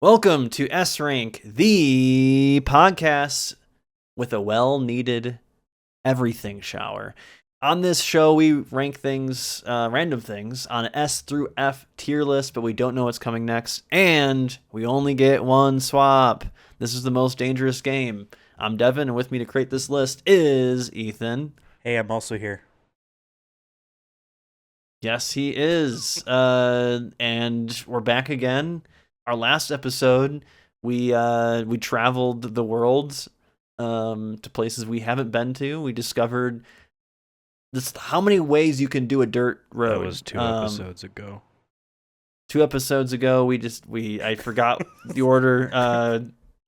Welcome to S Rank, the podcast with a well-needed everything shower. On this show, we rank things, random things, on an S through F tier list, but we don't know what's coming next, and we only get one swap. This is the most dangerous game. I'm Devin, and with me to create this list is Ethan. Hey, I'm also here. Yes, he is. And we're back again. Our last episode, we traveled the world to places we haven't been to. We discovered how many ways you can do a dirt road. That was 2 episodes ago. 2 episodes ago, I forgot the order.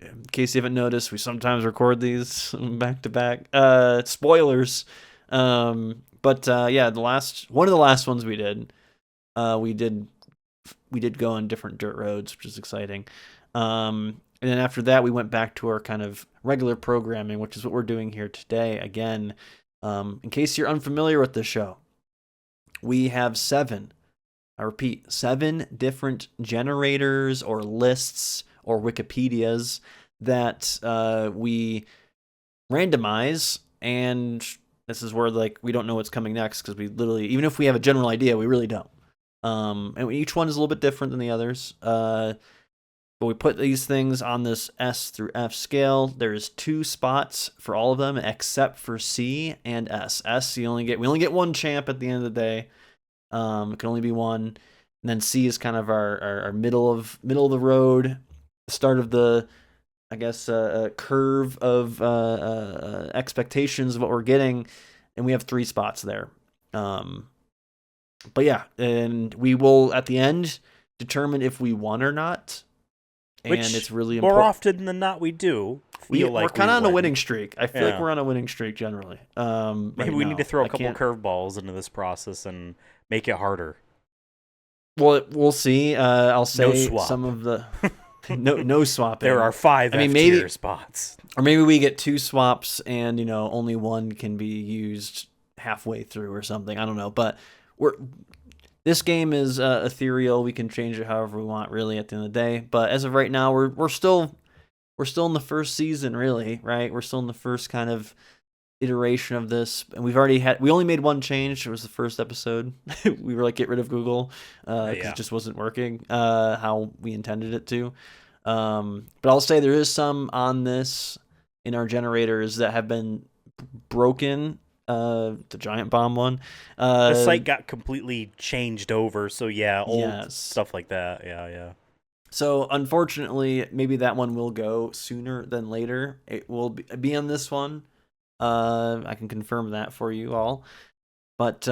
In case you haven't noticed, we sometimes record these back to back. Spoilers. But one of the last ones we did go on different dirt roads, which is exciting. And then after that, we went back to our kind of regular programming, which is what we're doing here today. Again, in case you're unfamiliar with the show, we have 7 different generators or lists or Wikipedias that we randomize, and this is where we don't know what's coming next because we literally, even if we have a general idea, we really don't. And each one is a little bit different than the others. But we put these things on this S through F scale. There's 2 spots for all of them except for C and S. S, we only get one champ at the end of the day. It can only be one. And then C is kind of our middle of the road, start of the, I guess, curve of expectations of what we're getting, and we have 3 spots there. But yeah, and we will at the end determine if we won or not. Which, and it's really more important. often than not, we do. We're kind of on a winning streak. I feel like we're on a winning streak generally. Maybe we need to throw a couple curveballs into this process and make it harder. Well, we'll see. I'll say no swap. Some of the no swapping. There are 5 F-tier spots, or maybe we get 2 swaps and only one can be used halfway through or something. I don't know, but this game is ethereal. We can change it however we want, really, at the end of the day. But as of right now, we're still in the first season, really, right? We're still in the first kind of iteration of this, and we only made one change. It was the first episode. We were like, get rid of Google because it just wasn't working how we intended it to. But I'll say there is some on this in our generators that have been broken. The giant bomb one. The site got completely changed over, so old stuff like that. Yeah. So unfortunately, maybe that one will go sooner than later. It will be on this one. I can confirm that for you all. But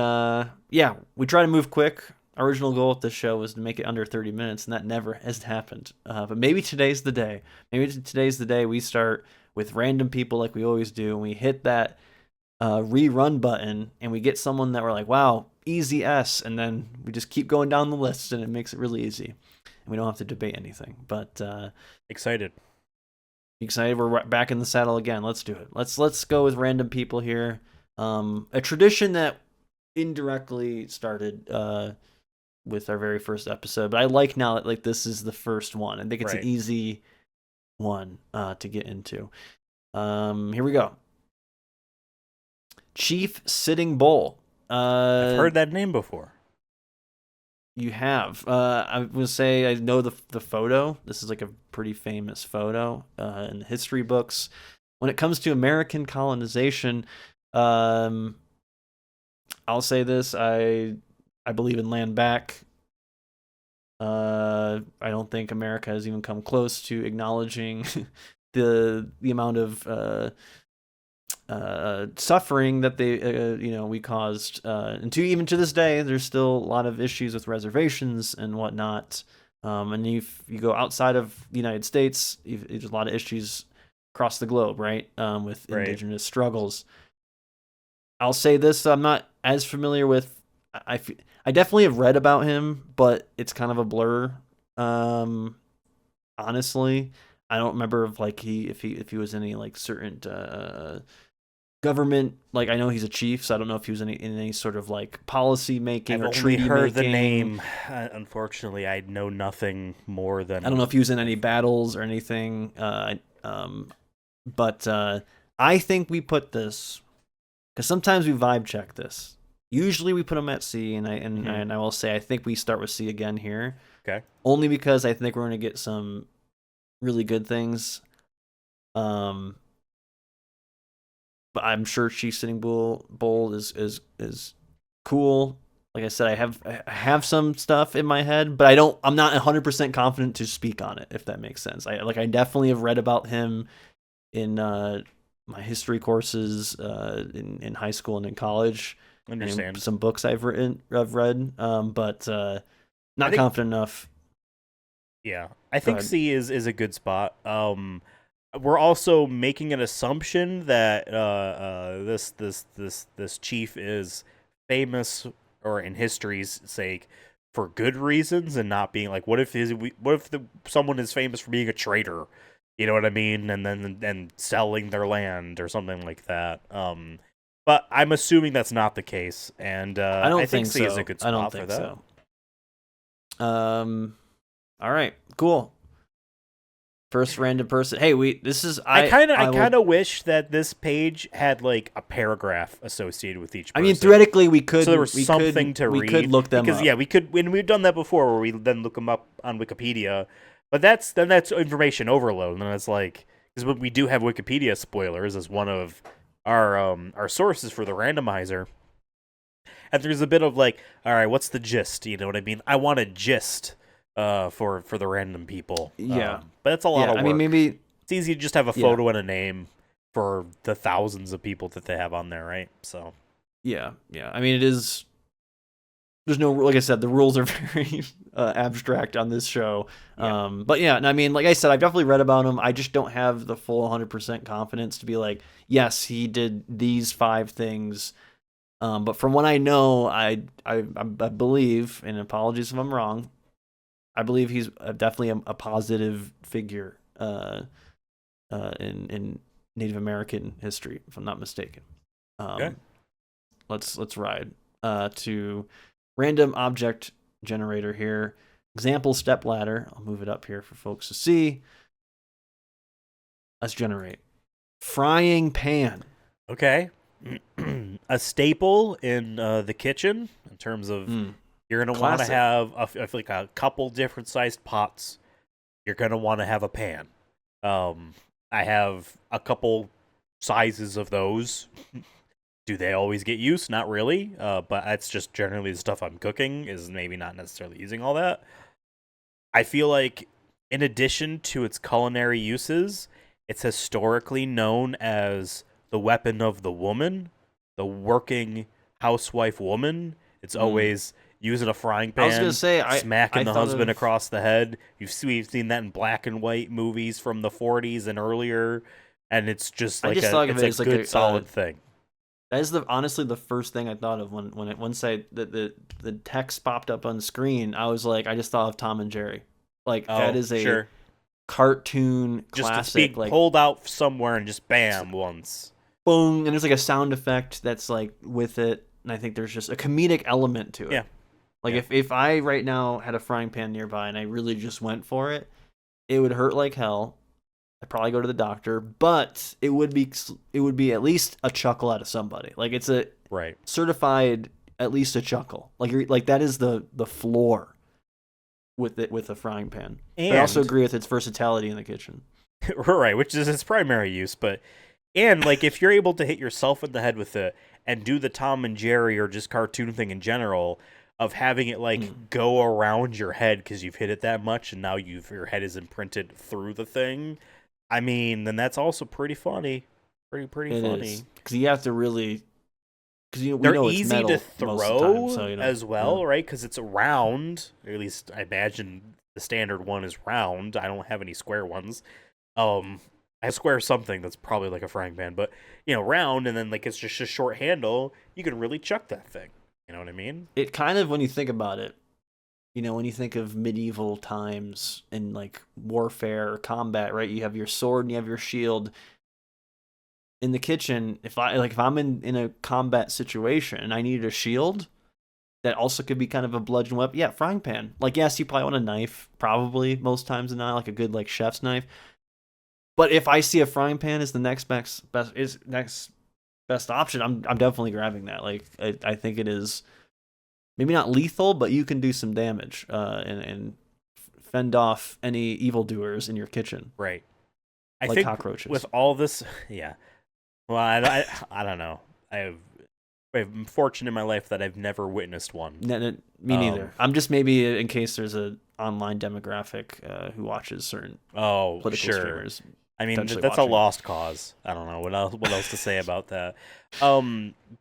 we try to move quick. Our original goal with this show was to make it under 30 minutes, and that never has happened. But maybe today's the day. Maybe today's the day we start with random people like we always do, and we hit that rerun button, and we get someone that we're like, wow, easy S, and then we just keep going down the list, and it makes it really easy, and we don't have to debate anything. But excited, we're back in the saddle again. Let's do it. Let's go with random people here. A tradition that indirectly started with our very first episode, but I like now that this is the first one. I think it's an easy one to get into. Here we go. Chief Sitting Bull. I've heard that name before. You have. I would say I know the photo. This is like a pretty famous photo in the history books. When it comes to American colonization, I'll say this. I believe in land back. I don't think America has even come close to acknowledging the amount of suffering that we caused, and even to this day, there's still a lot of issues with reservations and whatnot. And if you go outside of the United States, there's a lot of issues across the globe, right? With indigenous struggles. I'll say this: I'm not as familiar with. I definitely have read about him, but it's kind of a blur. Honestly, I don't remember if he was any certain government, like I know he's a chief, so I don't know if he was in any sort of like policy making I've or only treaty heard the making. name. Unfortunately, I know nothing more than. I don't know if he was in any battles or anything. But I think we put this because sometimes we vibe check this. Usually we put him at C, and I will say I think we start with C again here. Okay. Only because I think we're gonna get some really good things. But I'm sure Chief Sitting Bull is cool. Like I said, I have some stuff in my head, but I'm not 100% confident to speak on it, if that makes sense. I definitely have read about him in my history courses in high school and in college. Understand. And some books I've read, but not confident enough. Yeah, I think C is a good spot. We're also making an assumption that this chief is famous, or in history's sake, for good reasons, and not being like, what if someone is famous for being a traitor? You know what I mean? And then selling their land or something like that. But I'm assuming that's not the case, and I think C is a good spot for that. All right, cool. First random person. Hey, I kind of wish that this page had like a paragraph associated with each person. I mean, theoretically, we could. So there was something to read. We could look them because, up. yeah, we could. When we've done that before, where we then look them up on Wikipedia. But that's information overload, and it's like, because we do have Wikipedia spoilers as one of our sources for the randomizer. And there's a bit of like, all right, what's the gist? You know what I mean? I want a gist for the random people. Yeah. But it's a lot of work. I mean, maybe it's easy to just have a photo and a name for the thousands of people that they have on there, right? So. Yeah. I mean, it is. There's no, like I said, the rules are very abstract on this show. Yeah. But yeah, and I mean, like I said, I've definitely read about him. I just don't have the full 100% confidence to be like, yes, he did these 5 things. But from what I know, I believe, and apologies if I'm wrong, I believe he's definitely a positive figure in Native American history, if I'm not mistaken. Okay. Let's ride to random object generator here. Example step ladder. I'll move it up here for folks to see. Let's generate frying pan. Okay. A staple in the kitchen in terms of you're going to want to have a couple different sized pots. You're going to want to have a pan. I have a couple sizes of those. Do they always get used? Not really, but that's just generally the stuff I'm cooking is maybe not necessarily using all that. I feel like in addition to its culinary uses, it's historically known as the weapon of the woman, the working housewife woman. It's always using a frying pan, I was gonna say, smacking the husband across the head. We've seen that in black and white movies from the 40s and earlier, and it's just like it's a good solid thing. That is honestly the first thing I thought of once the text popped up on the screen. I was like, I just thought of Tom and Jerry. Like that is a cartoon classic. Just being pulled out somewhere and just bam once. Boom, and there's like a sound effect that's like with it, and I think there's just a comedic element to it. Yeah. Like if I right now had a frying pan nearby and I really just went for it, it would hurt like hell. I'd probably go to the doctor, but it would be at least a chuckle out of somebody. Like it's a certified at least a chuckle. Like that is the floor with a frying pan. And I also agree with its versatility in the kitchen. Right, which is its primary use, and like if you're able to hit yourself in the head with it and do the Tom and Jerry or just cartoon thing in general of having it like go around your head because you've hit it that much and now your head is imprinted through the thing. I mean, then that's also pretty funny. Pretty funny. Because you have to really... They're easy to throw as well, right? Because it's round. Or at least I imagine the standard one is round. I don't have any square ones. I have square something that's probably like a frying pan. But, round, and then like it's just a short handle. You can really chuck that thing. You know what I mean? It kind of, when you think about it, when you think of medieval times and like warfare or combat, right? You have your sword and you have your shield. in the kitchen, if I'm in a combat situation and I need a shield, that also could be kind of a bludgeon weapon. Yeah, frying pan. Like, yes, you probably want a knife, probably most times not, like a good like chef's knife. But if I see a frying pan as the next best option, I'm definitely grabbing that. Like, I think it is maybe not lethal, but you can do some damage and fend off any evildoers in your kitchen. Right. I like think cockroaches. With all this, yeah. Well, I don't know. I'm fortunate in my life that I've never witnessed one. Me neither. I'm just maybe in case there's a online demographic who watches certain political streamers. I mean, that's a lost cause. I don't know what else to say about that.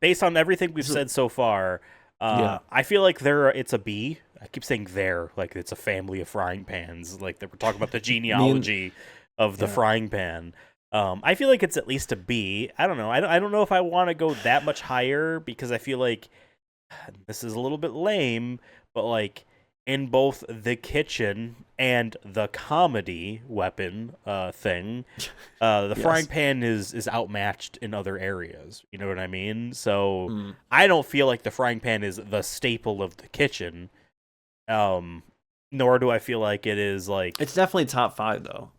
Based on everything we've said so far, I feel like it's a B. I keep saying there, like it's a family of frying pans. Like we're talking about the genealogy of the frying pan. I feel like it's at least a B. I don't know. I don't know if I want to go that much higher because I feel like this is a little bit lame, but like in both the kitchen and the comedy weapon thing, the frying pan is outmatched in other areas. You know what I mean? So I don't feel like the frying pan is the staple of the kitchen. Nor do I feel like it is like... It's definitely top 5, though.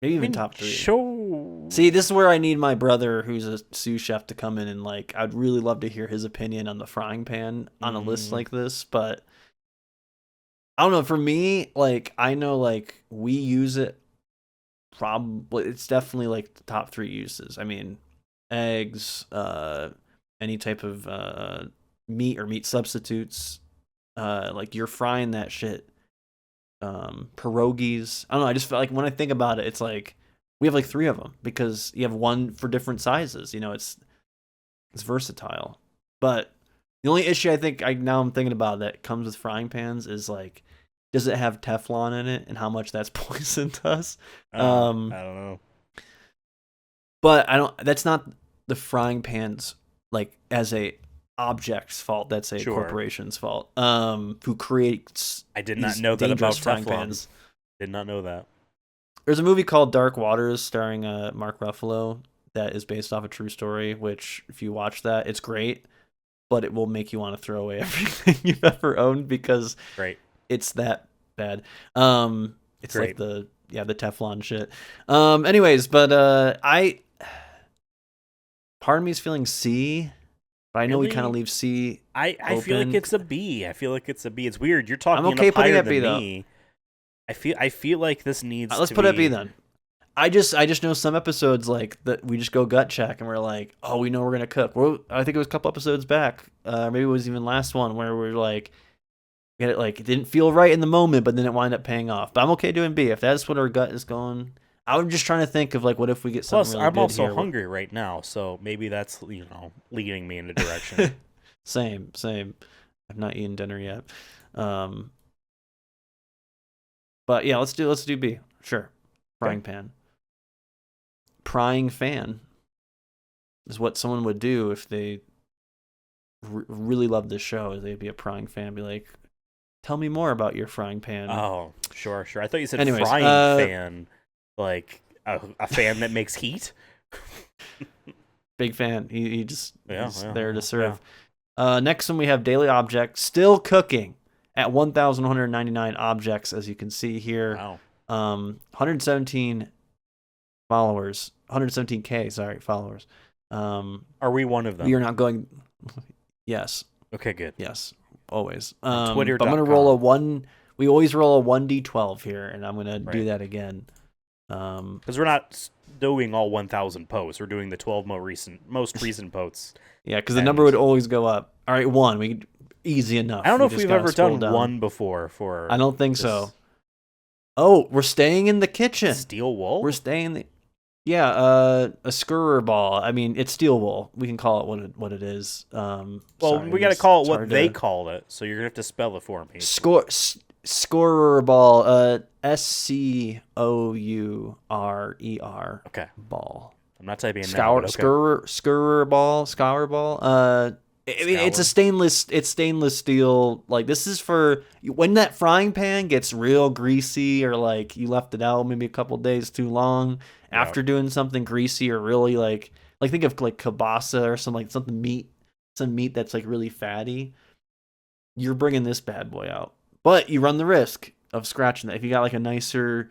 Maybe even top 3. Sure. See, this is where I need my brother, who's a sous chef, to come in and, like, I'd really love to hear his opinion on the frying pan on a list like this, but I don't know. For me, like, I know, like, we use it probably... It's definitely, like, the top 3 uses. I mean, eggs, any type of meat or meat substitutes. Like, you're frying that shit. Pierogies. I don't know. I just feel like when I think about it, it's like we have like 3 of them because you have one for different sizes. You know, it's versatile. But the only issue I think I'm thinking about that comes with frying pans is like, does it have Teflon in it and how much that's poison to us? I don't know. But that's not the frying pan's like as a object's fault. That's a corporation's fault. Who creates? I did not know that about Teflon. Pans. Did not know that. There's a movie called Dark Waters starring Mark Ruffalo that is based off a true story. Which, if you watch that, it's great, but it will make you want to throw away everything you've ever owned because it's that bad. It's great. Like the Teflon shit. Anyways, but part of me is feeling C. But I know we kind of leave C. I feel like it's a B. I feel like it's a B. It's weird. You're talking I'm okay putting it at B though. I feel like this needs. Let's put it at B then. I just know some episodes like that we just go gut check and we're like, oh, we know we're gonna cook. Well, I think it was a couple episodes back, maybe it was even last one where we're like, it didn't feel right in the moment, but then it wound up paying off. But I'm okay doing B if that's what our gut is going. I was just trying to think of like, what if we get something really I'm good also here? Hungry right now, so maybe that's leading me in a direction. Same. I've not eaten dinner yet. But yeah, let's do B. Sure. Frying pan. Prying fan is what someone would do if they really loved this show. They'd be a prying fan, be like, tell me more about your frying pan. Oh, sure. I thought you said frying fan. Like a fan that makes heat. Big fan. He just is there to serve. Yeah. Next one we have daily object, still cooking at 1,199 objects, as you can see here. Wow. 117 followers. 117K, followers. Are we one of them? We are not going. Yes. Okay, good. Yes, always. Twitter. But I'm gonna roll a 1. We always roll a 1d12 here, and I'm gonna do that again. Because we're not doing all 1,000 posts. We're doing the 12 most recent posts. Yeah, because the number would always go up. All right, 1. Easy enough. I don't know if we've ever done 1 before. I don't think so. Oh, we're staying in the kitchen. Steel wool? We're staying in the... Yeah, a scurrer ball. I mean, it's steel wool. We can call it what it is. Well, we got to call it what they call it, so you're going to have to spell it for me. Scorer ball, SCOURER. Okay. Ball. I'm not typing it now. Okay. Scorer ball. I mean, it's stainless steel. Like, this is for when that frying pan gets real greasy, or like you left it out maybe a couple days too long after doing something greasy, or really like like think of like kielbasa or some meat that's like really fatty. You're bringing this bad boy out, but you run the risk of scratching that. If you got like a nicer,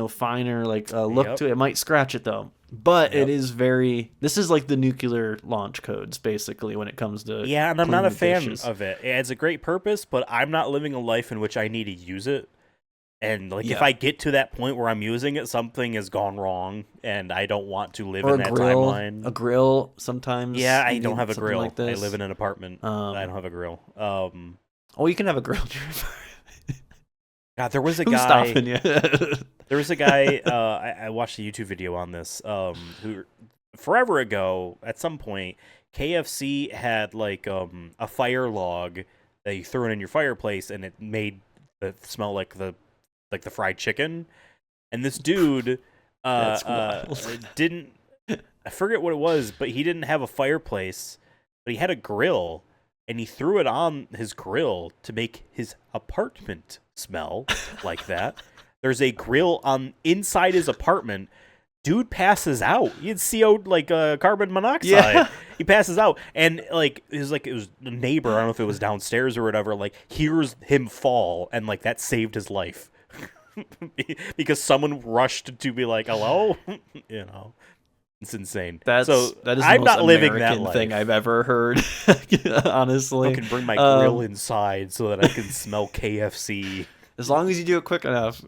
finer like look to it, it might scratch it though. But it is this is like the nuclear launch codes basically when it comes to and I'm not a fan dishes. of it. It has a great purpose, but I'm not living a life in which I need to use it. And like if I get to that point where I'm using it, something has gone wrong, and I don't want to live in that timeline. A grill sometimes. Yeah, I don't have a grill. Like this. I live in an apartment. I don't have a grill. You can have a grill. God, there was a Who's guy. Stopping you? There was a guy. I watched a YouTube video on this. Who forever ago, at some point, KFC had like a fire log that you threw in your fireplace, and it made it smell like the fried chicken. And this dude didn't. I forget what it was, but he didn't have a fireplace, but he had a grill. And he threw it on his grill to make his apartment smell like that. There's a grill on inside his apartment. Dude passes out. He had CO carbon monoxide. Yeah. He passes out, and it was a neighbor. I don't know if it was downstairs or whatever. Like hears him fall, and like that saved his life because someone rushed to be like, "Hello," It's insane. That is I'm not living that life. Thing I've ever heard. Honestly, I can bring my grill inside so that I can smell KFC. As long as you do it quick enough.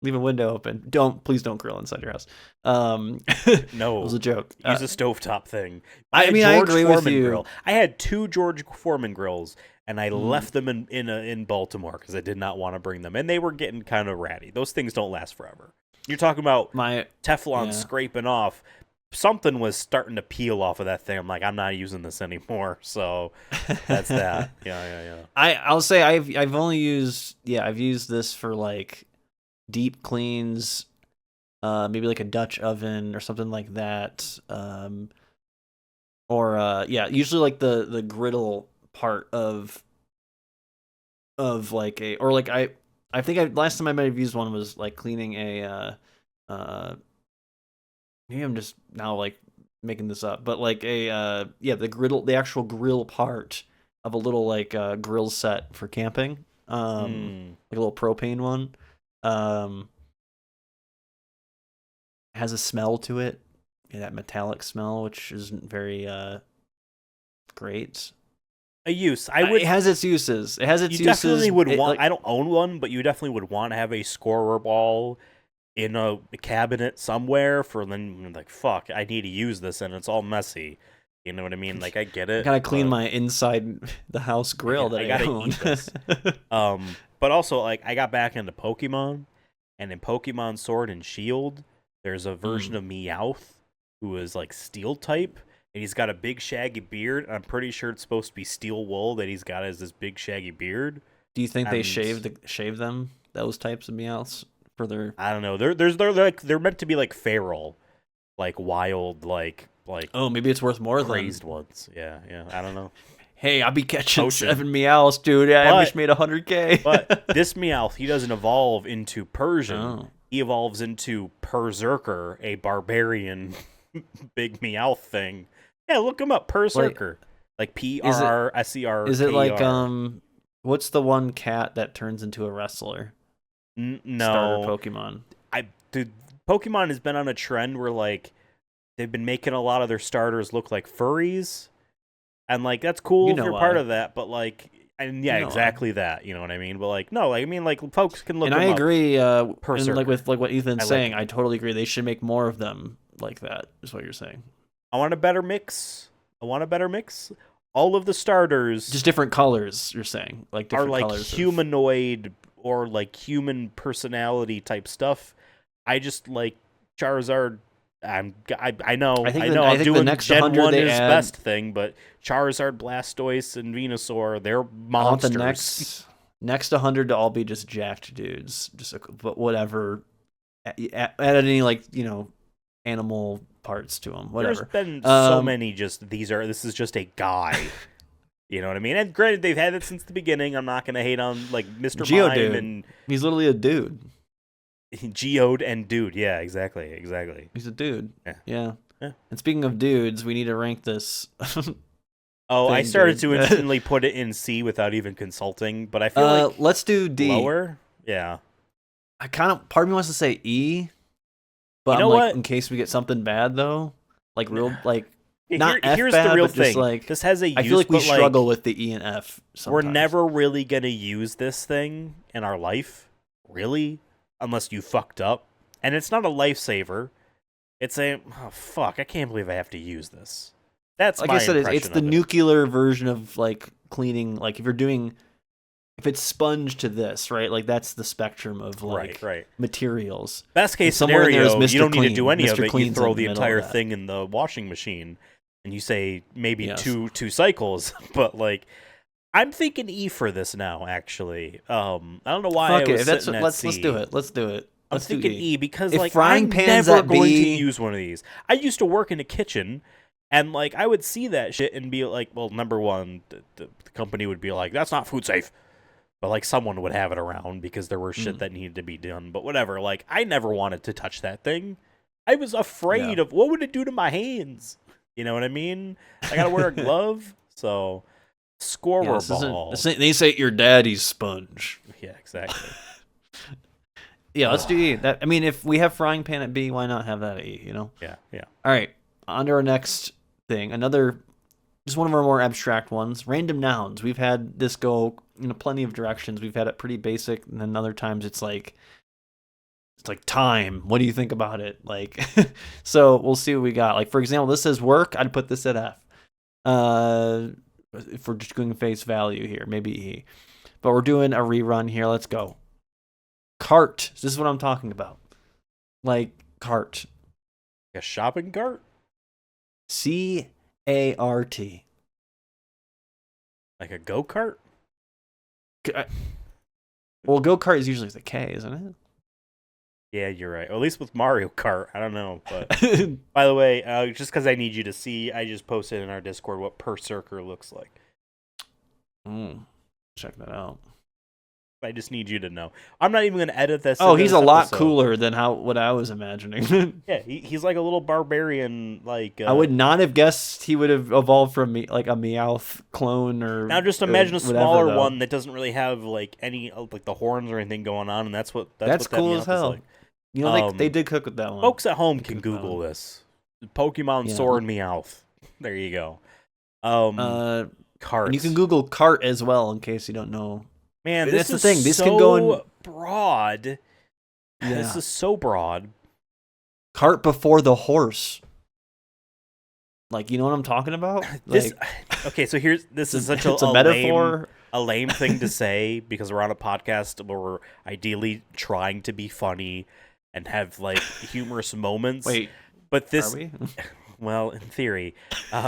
Leave a window open. Please don't grill inside your house. No, it was a joke. Use a stovetop thing. I agree with you. Grill. I had 2 George Foreman grills, and I left them in Baltimore because I did not want to bring them, and they were getting kind of ratty. Those things don't last forever. You're talking about Teflon scraping off. Something was starting to peel off of that thing. I'm like, I'm not using this anymore. So that's that. Yeah. I'll say I've only used I've used this for like deep cleans, maybe like a Dutch oven or something like that. Usually like the griddle part of like I think last time I might have used one was like cleaning maybe I'm just now like making this up, but like the actual grill part of a little like grill set for camping, like a little propane one, has a smell to it, that metallic smell, which isn't very great. It has its uses. You definitely would want. I don't own one, but you definitely would want to have a scorer ball in a cabinet somewhere. For then, like, fuck, I need to use this, and it's all messy. You know what I mean? Like, I get it. I gotta clean my inside the house grill that I gotta own. Eat this. But also, like, I got back into Pokemon, and in Pokemon Sword and Shield, there's a version of Meowth who is like Steel type. And he's got a big shaggy beard. I'm pretty sure it's supposed to be steel wool that he's got as this big shaggy beard. Do you think they shave them, those types of Meowths for their? I don't know. They're meant to be like feral, like wild, like. Oh, maybe it's worth more crazed ones. Yeah. I don't know. Hey, I'll be catching 7 Meowths, dude. I just made 100K. But this Meowth, he doesn't evolve into Persian. Oh. He evolves into Berserker, a barbarian, big Meowth thing. Yeah, look him up, Berserker. Like PRRSER. Is it like what's the one cat that turns into a wrestler? No. Starter Pokemon. Dude, Pokemon has been on a trend where like they've been making a lot of their starters look like furries. And like that's cool if you're part of that, but like exactly that. You know what I mean? But like no, like I mean like folks can look. And I agree. And like with like what Ethan's saying, I totally agree. They should make more of them like that. Is what you're saying. I want a better mix. All of the starters, just different colors. You're saying like different are like colors humanoid or like human personality type stuff. I just like Charizard. I know. I'm doing the Gen 1 is best thing, but Charizard, Blastoise, and Venusaur, they're monsters. I want the next 100 to all be just jacked dudes, but whatever. Add any animal parts to them. Whatever. There's been so many. This is just a guy. You know what I mean? And granted, they've had it since the beginning. I'm not gonna hate on like Mr. Geodude. Mime and he's literally a dude. Geode and dude, yeah, exactly. He's a dude. Yeah. Yeah. And speaking of dudes, we need to rank this. Oh, I started dude. to instantly put it in C without even consulting, but I feel like let's do D. Lower? Yeah. Part of me wants to say E, but You know I'm like, what? in case we get something bad though, like real, like not Here's F bad, the real but thing. just like This has a use, I feel like we but, struggle with the E and F. Sometimes. We're never really gonna use this thing in our life, really, unless you fucked up. And it's not a lifesaver. It's a fuck. I can't believe I have to use this. That's like my I said, it's impression the of it. nuclear version of like cleaning. Like if it's sponge to this, right? Like that's the spectrum of like right. materials. Best case somewhere in there scenario, is you Mr. don't need to Clean. do any Mr. of it. You Clean's throw in the the middle of entire that. thing in the washing machine, and you say maybe Yes. two cycles. But like, I'm thinking E for this now. Actually, I don't know why Fuck I it. was If that's sitting at let's C. do it. Let's do it. I'm Let's do thinking E. E because If like frying I'm pan's never at going to B- use one of these. I used to work in a kitchen, and like I would see that shit and be like, well, number one, the company would be like, that's not food safe. But like someone would have it around because there were shit that needed to be done. But whatever. Like I never wanted to touch that thing. I was afraid of what would it do to my hands. You know what I mean? I gotta wear a glove. So scoreboard. They say your daddy's sponge. Yeah, exactly. Yeah, let's do E. I mean, if we have frying pan at B, why not have that at E? You know? Yeah. All right, on to our next thing. Just one of our more abstract ones. Random nouns. We've had this go in plenty of directions. We've had it pretty basic, and then other times it's like time. What do you think about it? Like, so we'll see what we got. Like for example, this says work. I'd put this at F. If we're just going face value here, maybe E. But we're doing a rerun here. Let's go. Cart. This is what I'm talking about. Like cart. A shopping cart? CART. Like a go-kart? Well, go-kart is usually with a K, isn't it? Yeah, you're right. Or at least with Mario Kart. I don't know. But by the way, just because I need you to see, I just posted in our Discord what per circle looks like. Check that out. I just need you to know. I'm not even going to edit this. Oh, he's a lot cooler than what I was imagining. Yeah, he's like a little barbarian. Like I would not have guessed he would have evolved from like a Meowth clone or. Now just imagine a smaller one that doesn't really have like any like the horns or anything going on, and that's what cool that as hell. Like. You know, they did cook with that one. Folks at home can Google this. Pokemon Sword Meowth. There you go. Cart. And you can Google cart as well in case you don't know. Man, that's the thing. This can go in broad. Yeah. This is so broad. Cart before the horse. Like, you know what I'm talking about? Okay, so this is such a metaphor. A lame thing to say because we're on a podcast where we're ideally trying to be funny and have like humorous moments. Wait, but this, are we? Well, in theory,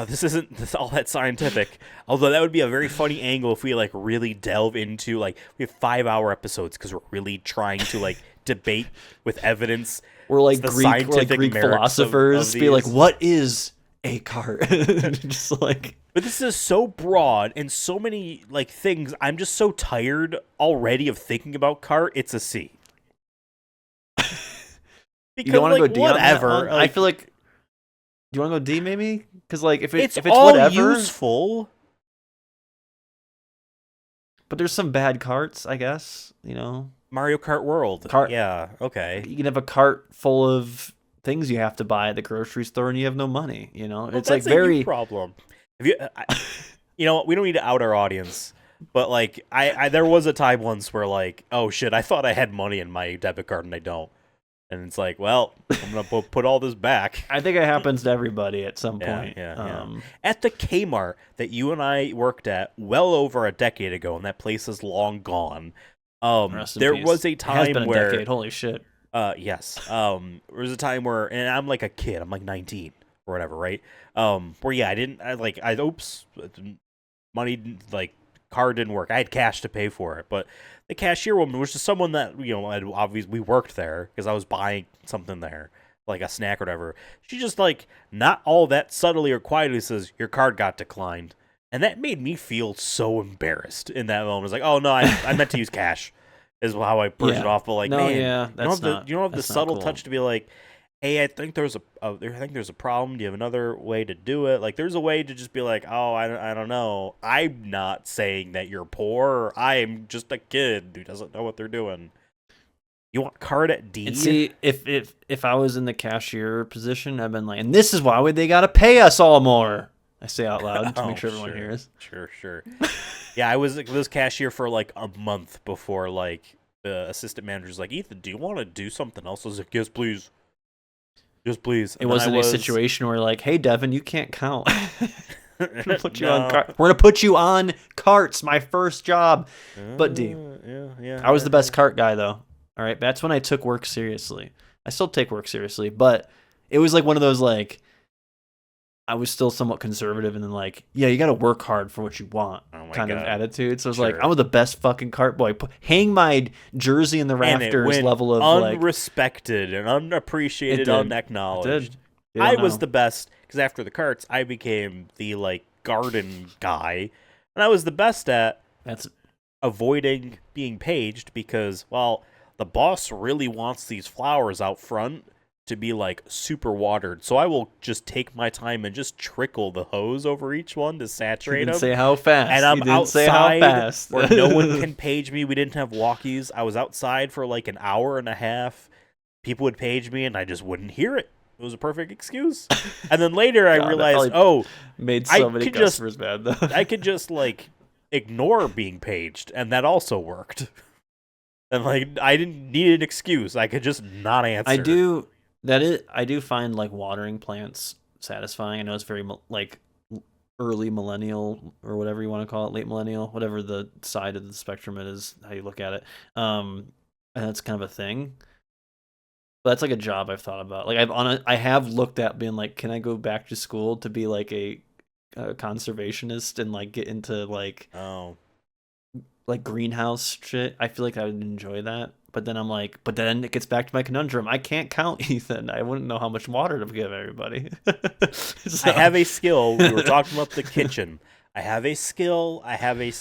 this isn't all that scientific. Although that would be a very funny angle if we like really delve into like we have 5-hour episodes because we're really trying to like debate with evidence. We're like Greek philosophers. Be like, what is a cart? Just like. But this is so broad and so many like things. I'm just so tired already of thinking about cart. It's a C. Because you don't want to go D whatever. On that one? I feel like. Do you want to go D maybe? Because like if it's all whatever, useful. But there's some bad carts, I guess. You know, Mario Kart World. Yeah. Okay. You can have a cart full of things you have to buy at the grocery store, and you have no money. You know, well, it's like very problem. Have you? You know, we don't need to out our audience. But like, I there was a time once where like, oh shit, I thought I had money in my debit card and I don't. And it's like, well, I'm going to put all this back. I think it happens to everybody at some point. Yeah. At the Kmart that you and I worked at well over a decade ago, and that place is long gone, there was a time it has been where... a decade. Holy shit. Yes. There was a time where... And I'm like a kid. I'm like 19 or whatever, right? Where, yeah, oops. Money, like, card didn't work. I had cash to pay for it, but... The cashier woman was just someone that, you know, obviously we worked there because I was buying something there, like a snack or whatever. She just, like, not all that subtly or quietly says, your card got declined. And that made me feel so embarrassed in that moment. It's like, oh, no, I meant to use cash is how I pushed it off. But, like, no, man, yeah, you don't have the subtle touch to be like, hey, I think there's a problem. Do you have another way to do it? Like, there's a way to just be like, oh, I don't know. I'm not saying that you're poor. I'm just a kid who doesn't know what they're doing. You want card at D? And see, if I was in the cashier position, I've been like, and this is why would they gotta pay us all more. I say out loud to make sure everyone hears. Sure. Yeah, I was cashier for like a month before like the assistant manager's like, Ethan, do you want to do something else? I was like, yes, please. Just please. It wasn't a situation where like, hey, Devin, you can't count. We're gonna put you No. We're gonna put you on carts. My first job. But D, yeah. I was the best cart guy though. All right, that's when I took work seriously. I still take work seriously, but it was like one of those like I was still somewhat conservative and then like, yeah, you got to work hard for what you want kind of attitude. So it's like, I'm the best fucking cart boy. Hang my jersey in the rafters level of unrespected and unappreciated, unacknowledged. I was the best because after the carts, I became the like garden guy, and I was the best at avoiding being paged because, well, the boss really wants these flowers out front to be like super watered, so I will just take my time and just trickle the hose over each one to saturate them. Say how fast, and I'm outside where no one can page me. We didn't have walkies. I was outside for like an hour and a half. People would page me, and I just wouldn't hear it. It was a perfect excuse. And then later, I realized, made so many customers mad though. I could just like ignore being paged, and that also worked. And like, I didn't need an excuse. I could just not answer. I do find like watering plants satisfying. I know it's very like early millennial or whatever you want to call it, late millennial, whatever the side of the spectrum it is, how you look at it. And that's kind of a thing. But that's like a job I've thought about. Like I have looked at being like, can I go back to school to be like a conservationist and like get into like like greenhouse shit? I feel like I would enjoy that. But then I'm like, but then it gets back to my conundrum. I can't count, Ethan. I wouldn't know how much water to give everybody. I have a skill. We were talking about the kitchen. I have a skill. I have a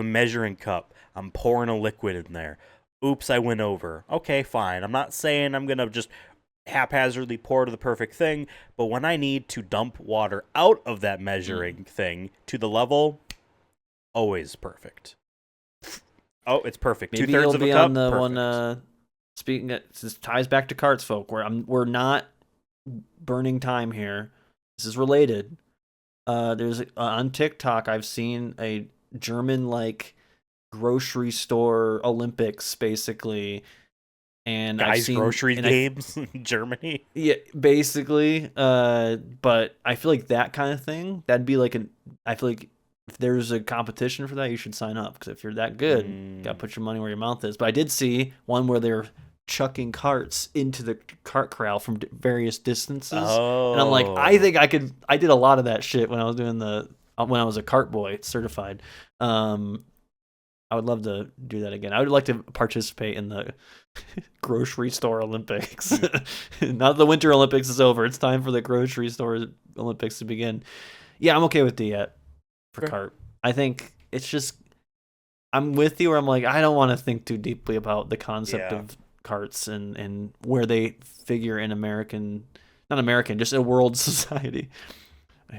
measuring cup. I'm pouring a liquid in there. Oops, I went over. Okay, fine. I'm not saying I'm going to just haphazardly pour to the perfect thing, but when I need to dump water out of that measuring thing to the level, always perfect. Oh, it's perfect. Maybe 2/3 you'll of be a cup. on the Perfect. one. Speaking, this ties back to carts, folk. Where we're not burning time here. This is related. There's on TikTok. I've seen a German like grocery store Olympics, basically, and Guys, grocery games in Germany. Yeah, basically. But I feel like that kind of thing. That'd be like I feel like if there's a competition for that, you should sign up because if you're that good, you gotta put your money where your mouth is. But I did see one where they're chucking carts into the cart corral from various distances, and I'm like, I think I could. I did a lot of that shit when I was doing when I was a cart boy certified. I would love to do that again. I would like to participate in the grocery store Olympics. Now that the Winter Olympics is over, it's time for the grocery store Olympics to begin. Yeah, I'm okay with the for cart. I think it's just I'm with you where I'm like I don't want to think too deeply about the concept of carts and where they figure in just a world society.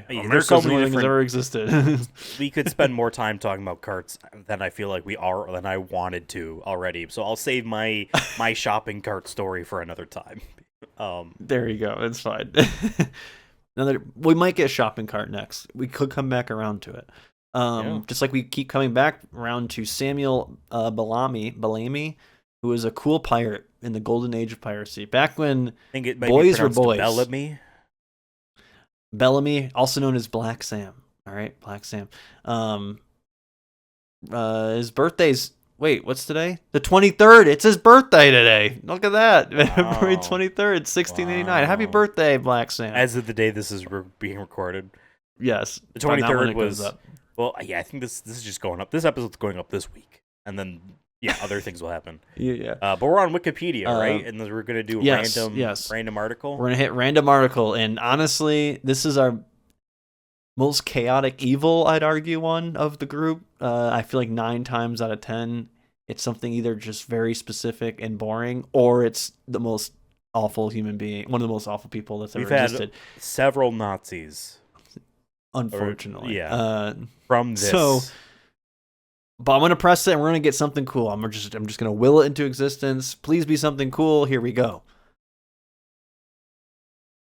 There's so many things ever existed. We could spend more time talking about carts than I feel like than I wanted to already. So I'll save my shopping cart story for another time. There you go. It's fine. We might get a shopping cart next. We could come back around to it. Just like we keep coming back around to Samuel Bellamy, who was a cool pirate in the golden age of piracy. Back when boys were boys. Bellamy, also known as Black Sam. All right, Black Sam. His birthday's... Wait, what's today? The 23rd. It's his birthday today. Look at that. Wow. February 23rd, 1689. Wow. Happy birthday, Black Sam. As of the day this is being recorded. Yes. The 23rd was... Well, yeah, I think this is just going up. This episode's going up this week. And then, other things will happen. Yeah. But we're on Wikipedia, right? And we're going to do a random article? We're going to hit random article. And honestly, this is our most chaotic evil, I'd argue, one of the group. I feel like 9 times out of 10, it's something either just very specific and boring, or it's the most awful human being, one of the most awful people that's We've ever had existed. several Nazis. Unfortunately. From this. So, but I'm gonna press it and we're gonna get something cool. I'm just gonna will it into existence. Please be something cool. Here we go.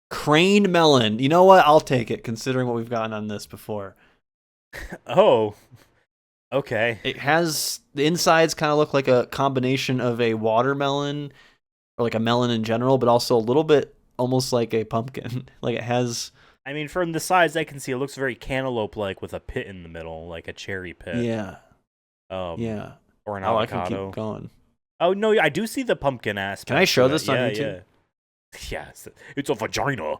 Crane melon. You know what? I'll take it, considering what we've gotten on this before. Oh, okay. It has the insides kind of look like a combination of a watermelon or like a melon in general, but also a little bit almost like a pumpkin. Like it has. I mean, from the size I can see, it looks very cantaloupe-like with a pit in the middle, like a cherry pit. Yeah. Yeah. Or an avocado. I can keep going. Oh no, I do see the pumpkin aspect. Can I show this on YouTube? Yeah. Yes, it's a vagina.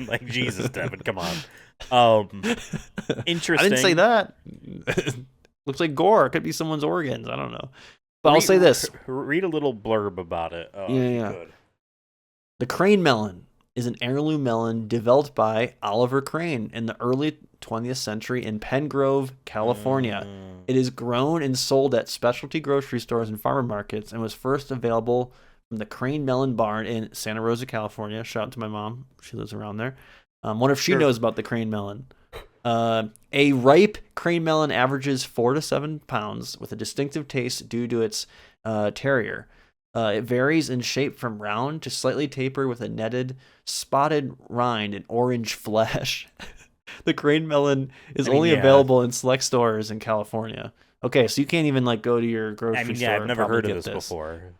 Like Jesus, Devin, come on. Interesting. I didn't say that. Looks like gore. It could be someone's organs. I don't know. But I'll say this. Read a little blurb about it. Oh, yeah. Good. The Crane melon is an heirloom melon developed by Oliver Crane in the early 20th century in Pengrove, California. It is grown and sold at specialty grocery stores and farmer markets and was first available from the Crane Melon Barn in Santa Rosa, California. Shout out to my mom. She lives around there. Wonder if she knows about the Crane melon. A ripe Crane melon averages 4 to 7 pounds with a distinctive taste due to its terrier. It varies in shape from round to slightly tapered with a netted, spotted rind and orange flesh. The Crane melon is only available in select stores in California. Okay, so you can't even like go to your grocery store. I've never heard of this before.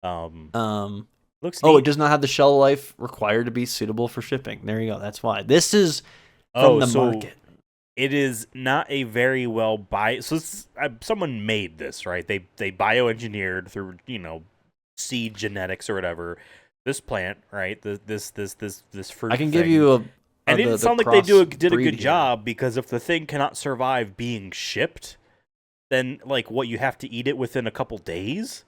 Looks neat. It does not have the shelf life required to be suitable for shipping. There you go. That's why. This is from the market. It is not a very well So someone made this, right? They bioengineered through, seed genetics or whatever. This plant, right? This fruit. I can give you a. And it didn't sound like they did a good job, because if the thing cannot survive being shipped, then like what, you have to eat it within a couple days?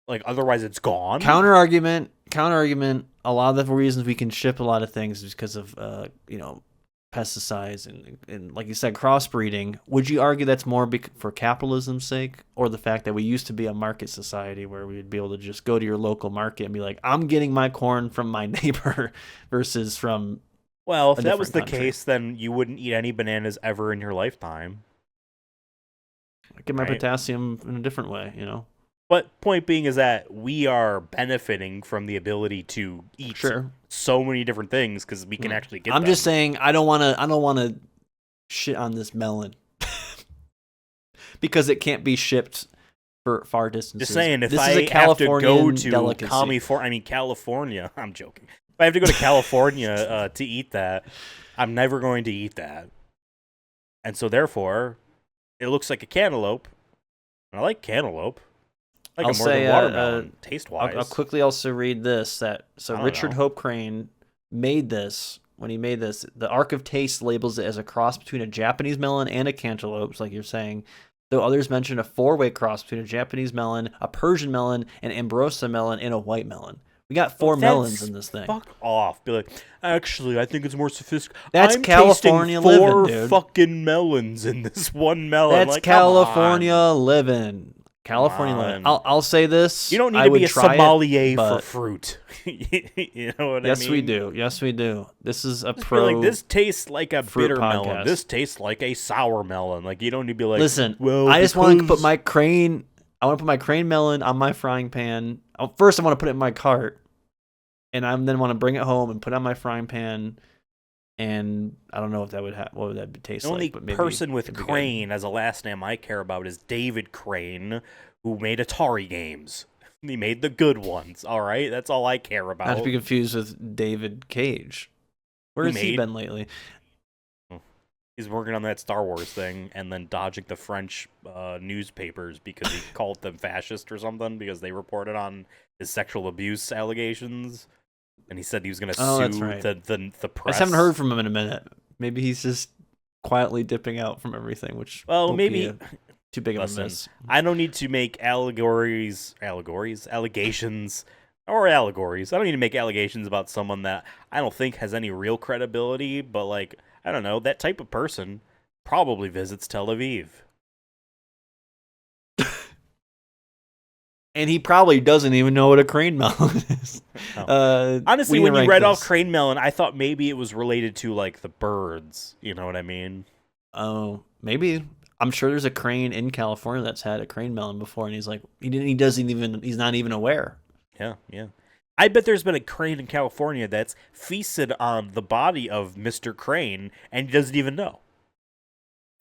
Like otherwise it's gone? Counter argument. A lot of the reasons we can ship a lot of things is because of pesticides and like you said, crossbreeding. Would you argue that's more for capitalism's sake, or the fact that we used to be a market society where we'd be able to just go to your local market and be like, I'm getting my corn from my neighbor versus from Well, if that was the case, then you wouldn't eat any bananas ever in your lifetime. I get my potassium in a different way, But point being is that we are benefiting from the ability to eat so many different things because we can actually get. I'm just saying I don't want to shit on this melon because it can't be shipped for far distances. Just saying, if I have to go to California, I'm joking. If I have to go to California to eat that, I'm never going to eat that. And so therefore, it looks like a cantaloupe. I like cantaloupe. I'll say watermelon, taste-wise. I'll quickly also read this. Richard Hope Crane made this. When he made this, the Arc of Taste labels it as a cross between a Japanese melon and a cantaloupe, like you're saying. Though others mention a 4-way cross between a Japanese melon, a Persian melon, an Ambrosia melon, and a white melon. We got 4 melons in this thing. Fuck off. Be like, actually, I think it's more sophisticated. That's California living, dude. 4 living, fucking melons in this one melon. That's California living. I'll say this. You don't need to be a sommelier for fruit. You know what I mean? Yes, we do. This is a this tastes like a bitter podcast. melon. This tastes like a sour melon. Like, you don't need to be like, listen, I just want to put my crane. I want to put my crane melon on my frying pan. First, I want to put it in my cart, and I then want to bring it home and put it on my frying pan. And I don't know if that would what would that taste like. The only person with Crane as a last name I care about is David Crane, who made Atari games. He made the good ones. All right, that's all I care about. Not to be confused with David Cage. Where has he been lately? He's working on that Star Wars thing and then dodging the French newspapers because he called them fascist or something because they reported on his sexual abuse allegations. And he said he was going to sue the press. I just haven't heard from him in a minute. Maybe he's just quietly dipping out from everything, which maybe too big of a miss. I don't need to make allegations. I don't need to make allegations about someone that I don't think has any real credibility, but like, I don't know, that type of person probably visits Tel Aviv. And he probably doesn't even know what a crane melon is. No. Honestly, when you read off crane melon, I thought maybe it was related to like the birds. You know what I mean? Oh, maybe. I'm sure there's a crane in California that's had a crane melon before, and he's like, he's not even aware. Yeah, yeah. I bet there's been a crane in California that's feasted on the body of Mr. Crane, and he doesn't even know.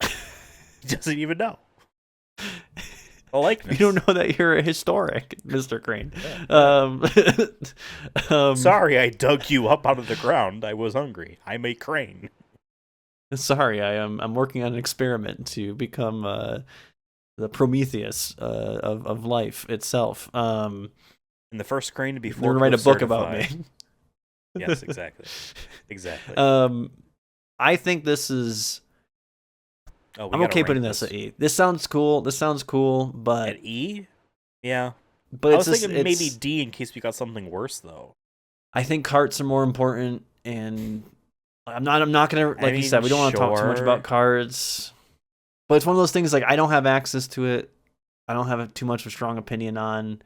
He doesn't even know. You don't know that you're a historic, Mr. Crane. Yeah. Sorry, I dug you up out of the ground. I was hungry. I'm a crane. Sorry, I'm working on an experiment to become the Prometheus of life itself. And the first crane to be You're gonna write a book about me. Yes, exactly. I think this is. I'm okay putting this at E. This sounds cool. But at E, yeah. But I was thinking maybe D in case we got something worse though. I think carts are more important, and I'm not gonna you said, we don't want to talk too much about carts. But it's one of those things like I don't have access to it. I don't have too much of a strong opinion on.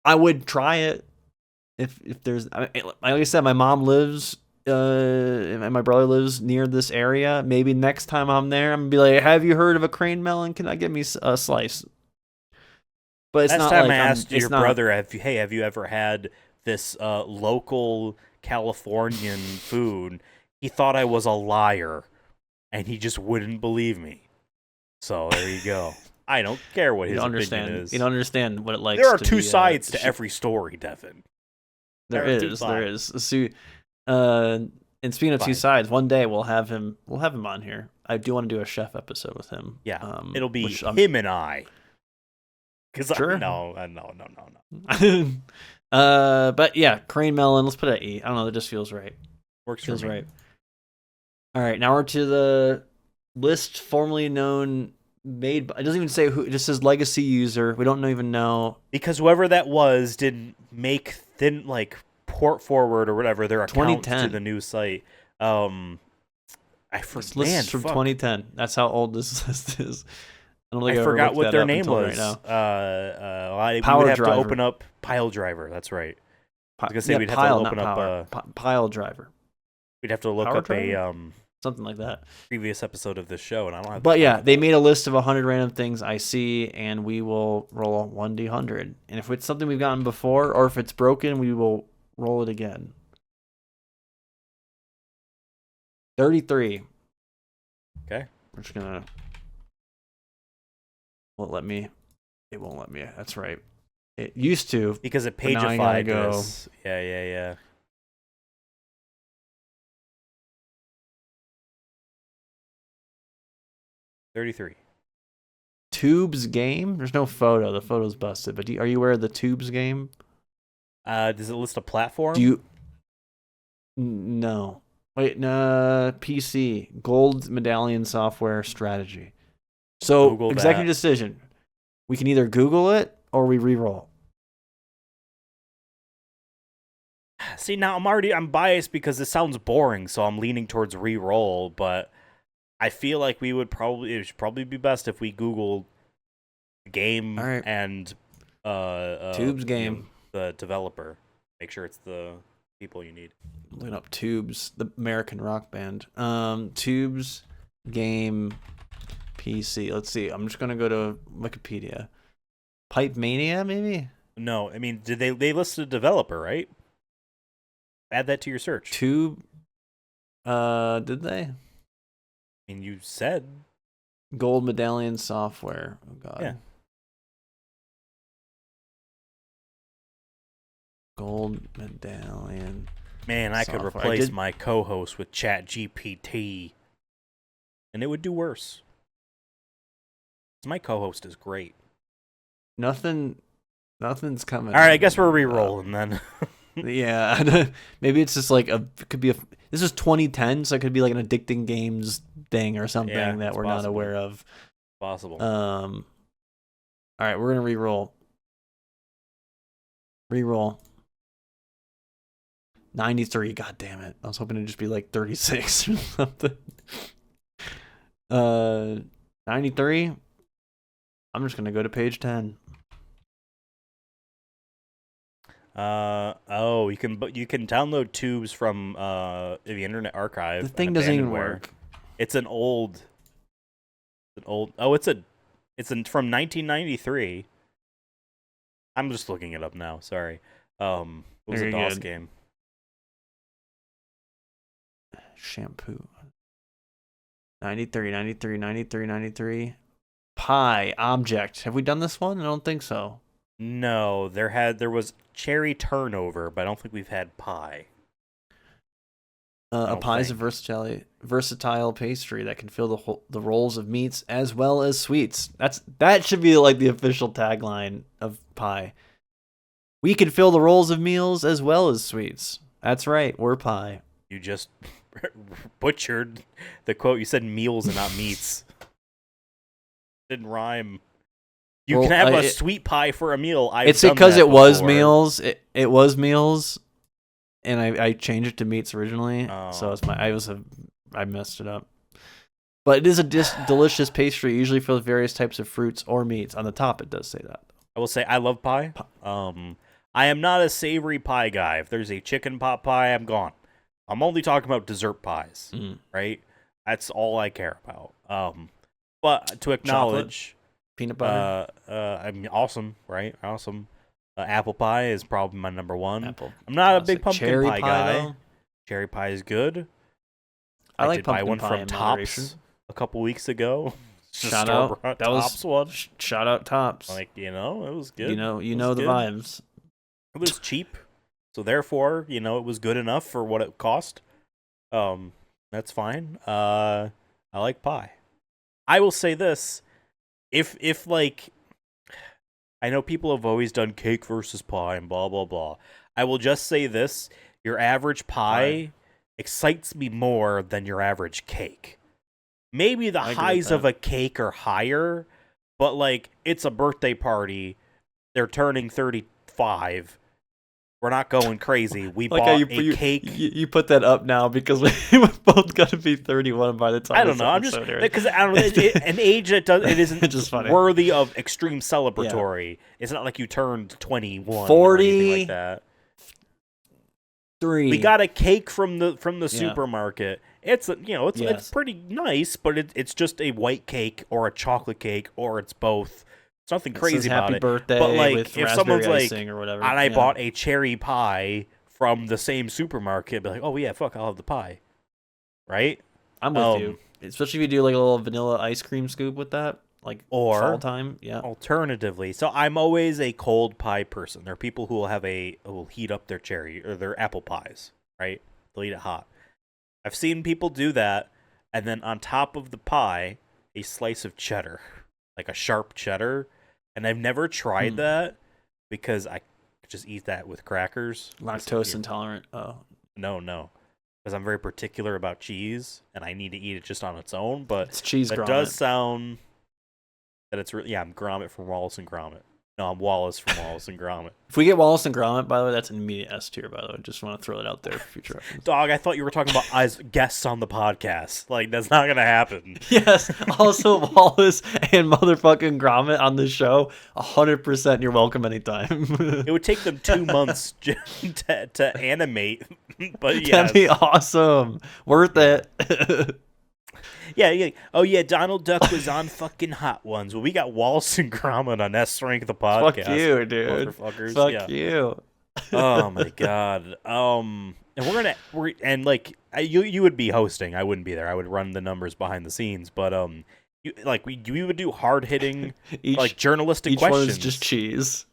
I would try it if there's like I said, my mom lives. And my brother lives near this area. Maybe next time I'm there, I'm gonna be like, "Have you heard of a crane melon? Can I get me a slice?" But it's not like I asked your brother, "Have you ever had this local Californian food?" He thought I was a liar, and he just wouldn't believe me. So there you go. I don't care what his opinion is. You don't understand what it likes. There are two sides to every story, Devin. There is. So, and speaking of two sides, one day we'll have him on here. I do want to do a chef episode with him. Yeah, it'll be him and I. Because sure. No. But yeah, crane melon. Let's put it at E. I don't know. That just feels right. Feels right. All right, now we're to the list formerly known. Made. It doesn't even say who. It just says legacy user. We don't even know because whoever that was didn't port forward or whatever their account to the new site. I forgot. This list is from 2010. That's how old this list is. I forgot what their name was. Right now. We would have to open up Pile Driver. That's right. I was gonna say we'd have to open up Pile Driver. We'd have to look up a something like that. Previous episode of this show, and I don't have. But yeah, they made a list of 100 random things I see, and we will roll 1d100. And if it's something we've gotten before, or if it's broken, we will roll it again. 33. Okay. We're just gonna. Won't let me. It won't let me. That's right. It used to because it pagified this. Yeah. 33. Tubes game? There's no photo. The photo's busted. But are you aware of the Tubes game? Does it list a platform? No. Wait, no. PC. Gold Medallion Software Strategy. So, Google executive that. decision. We can either Google it or we re-roll. See, now I'm biased because this sounds boring, so I'm leaning towards re-roll, but I feel like it would probably be best if we Googled the game and Tubes game, the developer. Make sure it's the people you need. I'm looking up Tubes, the American rock band. Tubes game PC. Let's see. I'm just gonna go to Wikipedia. Pipe Mania, maybe? No, I mean, did they listed a developer, right? Add that to your search. Tube. Did they? I mean, you said Gold Medallion Software. Oh God. Yeah. Gold Medallion. Man, I could replace my co-host with ChatGPT, and it would do worse. My co-host is great. Nothing's coming. All right, I guess we're re-rolling then. Yeah, maybe it's just like it could be this is 2010, so it could be like an addicting games thing or something that we're not aware of. Possible. All right, we're gonna re-roll. 93. God damn it! I was hoping it'd just be like 36 or something. 93. I'm just gonna go to page 10. You can download tubes from the Internet Archive. The thing doesn't even Abandonware. work. It's an old. Oh, it's from 1993. I'm just looking it up now. Sorry. It was a DOS game. Shampoo. 93. Pie object. Have we done this one? I don't think so. No, there was cherry turnover, but I don't think we've had pie. A pie is a versatile pastry that can fill the roles of meats as well as sweets. That should be like the official tagline of pie. We can fill the roles of meals as well as sweets. That's right, we're pie. You just butchered the quote. You said meals and not meats. Didn't rhyme. You can have a sweet pie for a meal. It's because it was meals. It was meals. And I changed it to meats originally, so it's I messed it up. But it is a delicious pastry, usually filled with various types of fruits or meats. On the top, it does say that. I will say I love pie. I am not a savory pie guy. If there's a chicken pot pie, I'm gone. I'm only talking about dessert pies, right? That's all I care about. But to acknowledge, peanut butter. I mean, awesome, right? Awesome. Apple pie is probably my number one. I'm not a big pumpkin cherry pie guy. Though. Cherry pie is good. I like did buy pumpkin one pie from in Tops moderation. A couple weeks ago. Shout out. That Tops one. Shout out Tops. Like, it was good. You know the vibes. It was cheap, so therefore, it was good enough for what it cost. That's fine. I like pie. I will say this: if like. I know people have always done cake versus pie and blah, blah, blah. I will just say this. Your average pie excites me more than your average cake. Maybe the highs of a cake are higher, but, like, it's a birthday party. They're turning 35. We're not going crazy. We bought a cake. You put that up now because we're both going to be 31 by the time. I don't know. I'm just because I don't know. An age that it isn't just worthy of extreme celebratory. Yeah. It's not like you turned 21 40 or anything like that. 3. We got a cake from the supermarket. It's it's pretty nice, but it's just a white cake or a chocolate cake or it's both. It's nothing crazy about it. Birthday but like with if someone's like or whatever, and I bought a cherry pie from the same supermarket, I'd be like, oh yeah, fuck, I'll have the pie. Right? I'm with you. Especially if you do like a little vanilla ice cream scoop with that. Like fall time. Yeah. Alternatively. So I'm always a cold pie person. There are people who will heat up their cherry or their apple pies, right? They'll eat it hot. I've seen people do that, and then on top of the pie, a slice of cheddar. Like a sharp cheddar. And I've never tried that because I just eat that with crackers. Lactose intolerant. Oh. No. Because I'm very particular about cheese, and I need to eat it just on its own. But it's cheese grommet. Does sound that it's really... Yeah, I'm Gromit from Wallace and Gromit. No, I'm Wallace from Wallace and Gromit. If we get Wallace and Gromit, by the way, that's an immediate S tier, by the way. Just want to throw it out there for future reference. Dog, I thought you were talking about as guests on the podcast. Like, that's not going to happen. Yes. Also, Wallace and motherfucking Gromit on the show, 100% you're welcome anytime. It would take them 2 months to animate, but yeah. That'd be awesome. Worth it. Yeah. Oh, yeah, Donald Duck was on fucking Hot Ones. Well, we got Wallace and Gromit on S-Rank the podcast. Fuck you, dude. Fuck you. Oh, my God. And you would be hosting. I wouldn't be there. I would run the numbers behind the scenes. But, we would do hard-hitting, journalistic each questions. Each one is just cheese.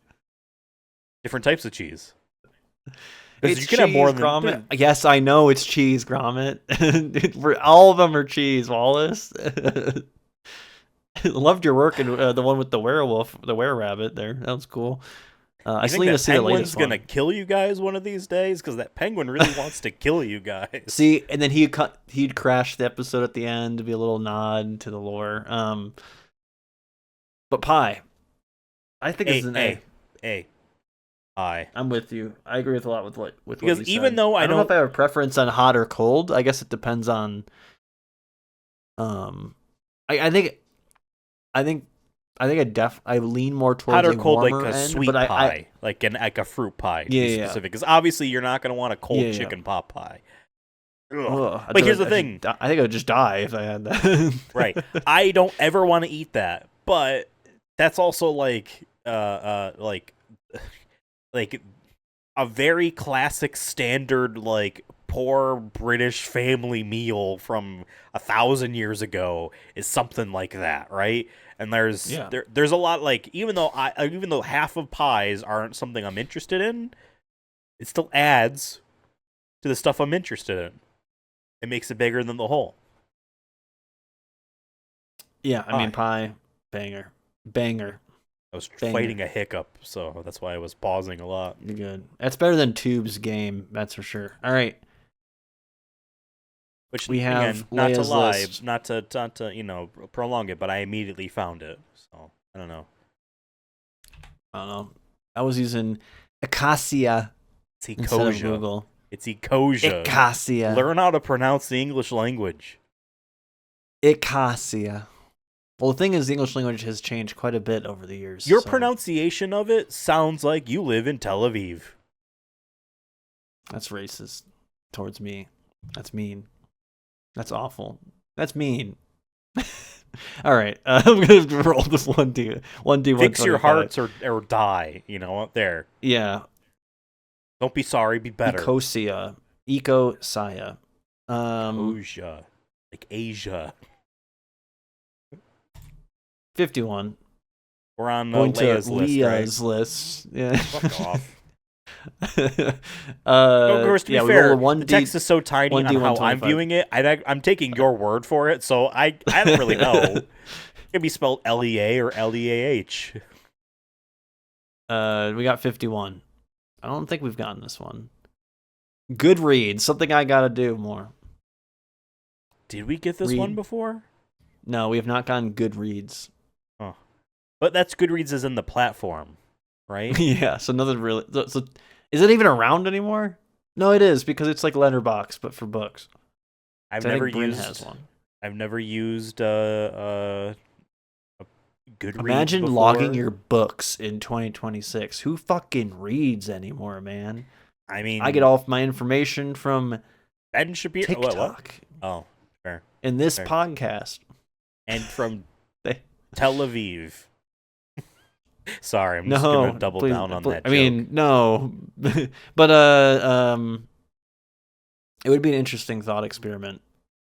Different types of cheese. It's you can have more than Gromit. Yes, I know it's cheese, Gromit. All of them are cheese, Wallace. Loved your work in the one with the werewolf, the were-rabbit there. That was cool. I still need to see the latest one. Penguin's gonna kill you guys one of these days because that penguin really wants to kill you guys. See, and then he'd crash the episode at the end to be a little nod to the lore. But pie, I think it's an A. I'm with you. I agree with a lot with what because what even said. though I don't know if I have a preference on hot or cold. I guess it depends on. I think I think I lean more towards hot or a cold, like warmer a end, sweet but pie, like a fruit pie to be yeah. specific. Because obviously you're not going to want a cold Yeah. chicken pot pie. Ugh, But here's the thing. I think I would just die if I had that. Right. I don't ever want to eat that, but that's also like like a very classic standard like poor British family meal from 1,000 years ago is something like that, right? And there's a lot, like, even though half of pies aren't something I'm interested in, it still adds to the stuff I'm interested in. It makes it bigger than the whole. Yeah, I mean, pie, banger. I was fighting a hiccup, so that's why I was pausing a lot. You're good. That's better than Tube's game, that's for sure. All right. Which, we have again, not to Leia's lie, list. not to prolong it, but I immediately found it. So I don't know. I was using Acacia instead of Google. It's Ecosia. Acacia. Learn how to pronounce the English language. Acacia. Well, the thing is, the English language has changed quite a bit over the years. Your pronunciation of it sounds like you live in Tel Aviv. That's racist towards me. That's mean. That's awful. That's mean. All right, I'm gonna roll this 1D. 1D. Fix your hearts or die. You know, up there. Yeah. Don't be sorry. Be better. Ecosia. Ecosia. Like Asia. 51. We're on Leia's list. Yeah. Fuck off. Of course, to be fair, the text is so tiny on how I'm viewing it. I'm taking your word for it, so I don't really know. It could be spelled Lea or Leah. We got 51. I don't think we've gotten this one. Goodreads, something I gotta do more. Did we get this one before? No, we have not gotten Goodreads. Oh, but that's Goodreads is in the platform, right? Yeah, so nothing really. So, is it even around anymore? No, it is, because it's like Letterboxd, but for books. I've never used a Goodreads. Imagine before. logging your books in 2026. Who fucking reads anymore, man? I mean, I get all of my information from Ben Shapiro. TikTok. Oh, fair. In this podcast. And from Tel Aviv. Sorry, I'm just gonna double down on that joke. I mean, no, but it would be an interesting thought experiment.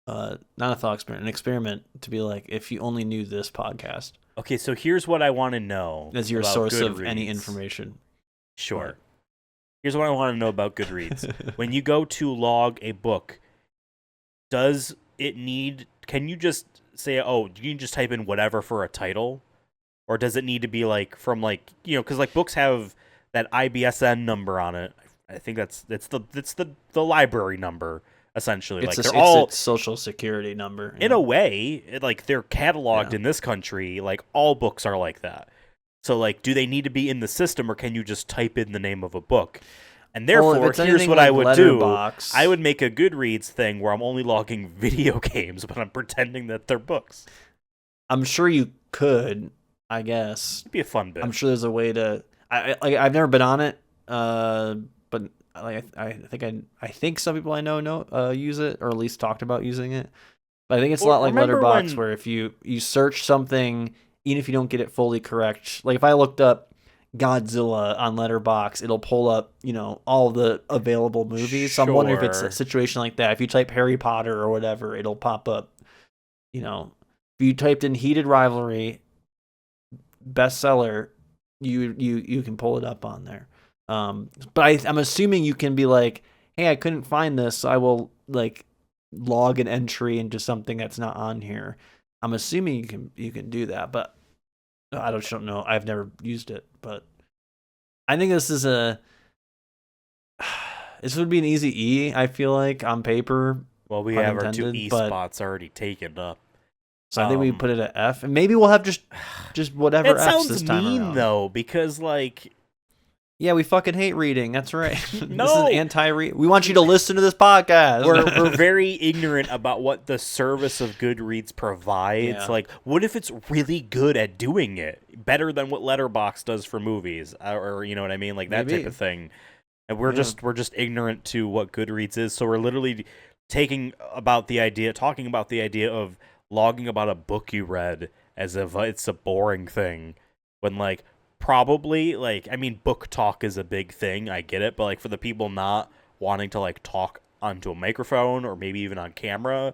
Not a thought experiment, an experiment to be like, if you only knew this podcast. Okay, so here's what I want to know as your source of any information. Sure. Right. Here's what I want to know about Goodreads. When you go to log a book, does it need? Can you just say, "Oh, you can just type in whatever for a title"? Or does it need to be like from like, you know, because like books have that IBSN number on it. I think it's the library number essentially. It's like they're all a social security number. In a way, like they're cataloged in this country. Like all books are like that. So like, do they need to be in the system, or can you just type in the name of a book? And therefore, here's what I would do. I would make a Goodreads thing where I'm only logging video games, but I'm pretending that they're books. I'm sure you could. I guess it'd be a fun bit. I'm sure there's a way to. I've never been on it, but I think some people I know use it, or at least talked about using it. But I think it's a lot like Letterboxd, where if you search something, even if you don't get it fully correct, like if I looked up Godzilla on Letterboxd, it'll pull up, you know, all the available movies. So I'm wondering if it's a situation like that. If you type Harry Potter or whatever, it'll pop up. You know, if you typed in Heated Rivalry bestseller, you can pull it up on there. But I'm assuming you can be like, hey, I couldn't find this, so I will like log an entry into something that's not on here. I'm assuming you can do that, but I don't know. I've never used it, but I think this would be an easy E. I feel like on paper. Well, we have our 2 E spots already taken up. So I think we put it at F, and maybe we'll have just whatever Fs this time around. It sounds mean though, because like Yeah, we fucking hate reading. That's right. This No! is anti-read. We want you to listen to this podcast. We're very ignorant about what the service of Goodreads provides. Yeah. Like, what if it's really good at doing it? Better than what Letterboxd does for movies. Or you know what I mean? Like, that Maybe. type of thing. And we're just ignorant to what Goodreads is, so we're literally talking about the idea of logging about a book you read as if it's a boring thing, when like probably like I mean book talk is a big thing, I get it, but like for the people not wanting to like talk onto a microphone or maybe even on camera,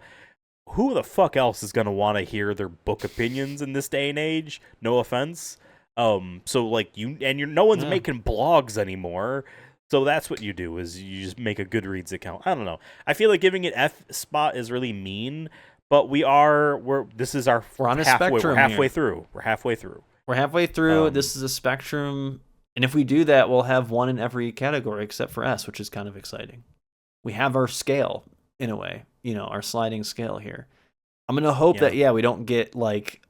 who the fuck else is gonna want to hear their book opinions in this day and age? No offense. So like no one's making blogs anymore. So that's what you do, is you just make a Goodreads account. I don't know. I feel like giving it F spot is really mean, but we're on a spectrum. We're halfway through. We're halfway through. This is a spectrum, and if we do that, we'll have one in every category except for S, which is kind of exciting. We have our scale in a way, our sliding scale here. I'm gonna hope that we don't get like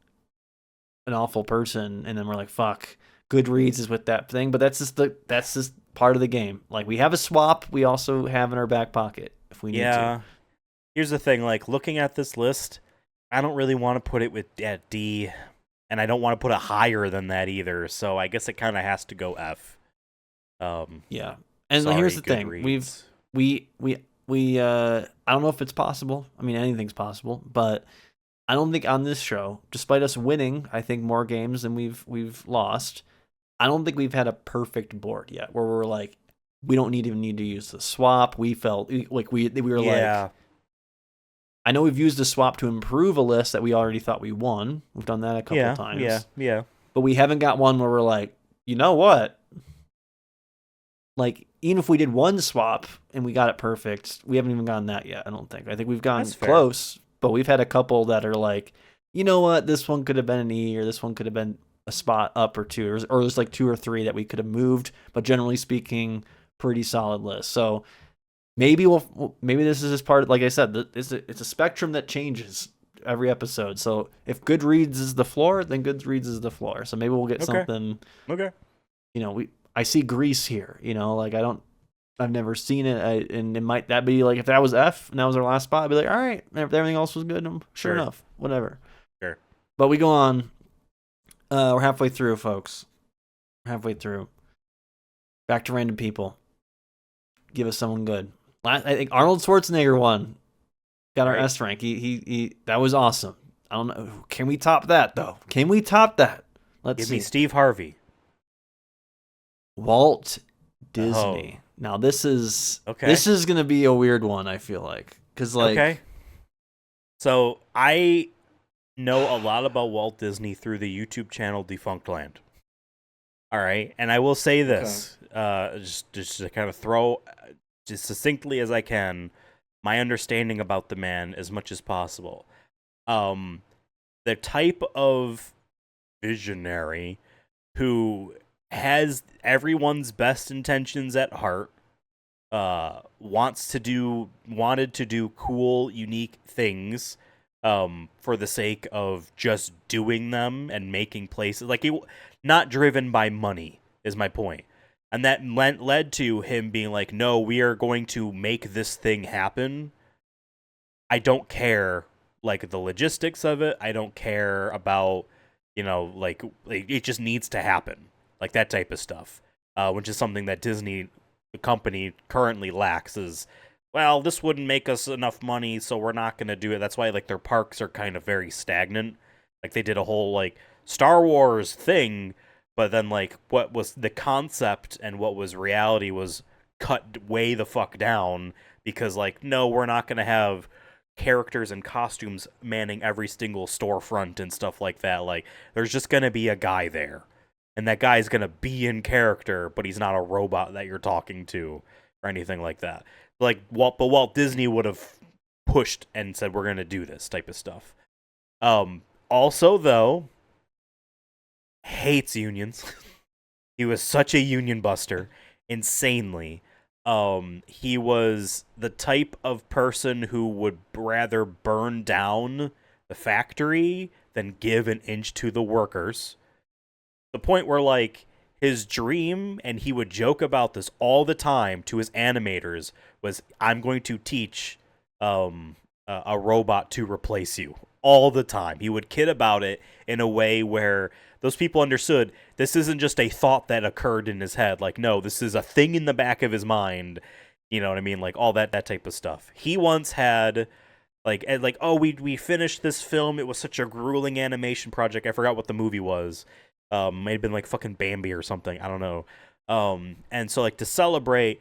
an awful person, and then we're like, fuck, Goodreads is with that thing. But that's just part of the game. Like, we have a swap. We also have in our back pocket if we need to. Here's the thing. Like, looking at this list, I don't really want to put it at D, and I don't want to put it higher than that either. So I guess it kind of has to go F. Yeah. And here's the thing. We I don't know if it's possible. I mean, anything's possible, but I don't think on this show, despite us winning, I think more games than we've lost, I don't think we've had a perfect board yet where we're like, we don't even need to use the swap. We felt like we were like, I know we've used the swap to improve a list that we already thought we won. We've done that a couple times. Yeah. But we haven't got one where we're like, you know what? Like, even if we did one swap and we got it perfect, we haven't even gotten that yet, I don't think. I think we've gotten close, but we've had a couple that are like, you know what? This one could have been an E, or this one could have been a spot up or two, or there's like 2 or 3 that we could have moved, but generally speaking, pretty solid list. So maybe this is just part of, like I said, it's a spectrum that changes every episode. So if Goodreads is the floor, then Goodreads is the floor. So maybe we'll get something. Okay. I see Grease here. Like I've never seen it, and it might that be like if that was F and that was our last spot, I'd be like, all right, if everything else was good, sure enough, whatever. Sure. But we go on. We're halfway through, folks. We're halfway through. Back to random people. Give us someone good. I think Arnold Schwarzenegger won. Got our S rank. He that was awesome. I don't know. Can we top that though? Can we top that? Let's see. Give me Steve Harvey. Walt Disney. Now this is gonna be a weird one. I feel like So I know a lot about Walt Disney through the YouTube channel Defunct Land. All right, and I will say this, just to kind of throw just succinctly as I can my understanding about the man as much as possible. The type of visionary who has everyone's best intentions at heart, wanted to do cool, unique things, for the sake of just doing them and making places. Like, not driven by money is my point. And that led to him being like, no, we are going to make this thing happen. I don't care, like, the logistics of it. I don't care about, like it just needs to happen. Like, that type of stuff, which is something that Disney, the company, currently lacks. Is, well, this wouldn't make us enough money, so we're not going to do it. That's why, like, their parks are kind of very stagnant. Like, they did a whole, like, Star Wars thing, but then, like, what was the concept and what was reality was cut way the fuck down because, like, no, we're not going to have characters and costumes manning every single storefront and stuff like that. Like, there's just going to be a guy there. And that guy's going to be in character, but he's not a robot that you're talking to or anything like that. Like, Walt Disney would have pushed and said, we're going to do this type of stuff. Also, though, hates unions. He was such a union buster, insanely. He was the type of person who would rather burn down the factory than give an inch to the workers. The point where, like, his dream, and he would joke about this all the time to his animators, was I'm going to teach a robot to replace you all the time. He would kid about it in a way where those people understood this isn't just a thought that occurred in his head. Like, no, this is a thing in the back of his mind. You know what I mean? Like all that type of stuff. He once had oh, we finished this film. It was such a grueling animation project. I forgot what the movie was. Might have been like fucking Bambi or something. I don't know. And so like to celebrate,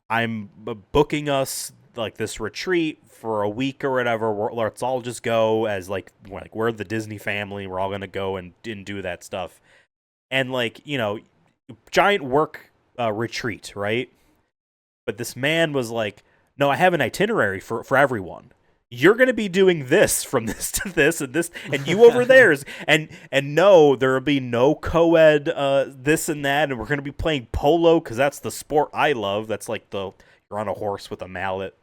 I'm booking us like this retreat for a week or whatever. Let's all just go as like we're the Disney family. We're all gonna go and do that stuff. And like, you know, giant work retreat, right? But this man was like, no, I have an itinerary for everyone. You're going to be doing this from this to this and this, and you over theirs. And no, there will be no co-ed this and that, and we're going to be playing polo because that's the sport I love. That's like you're on a horse with a mallet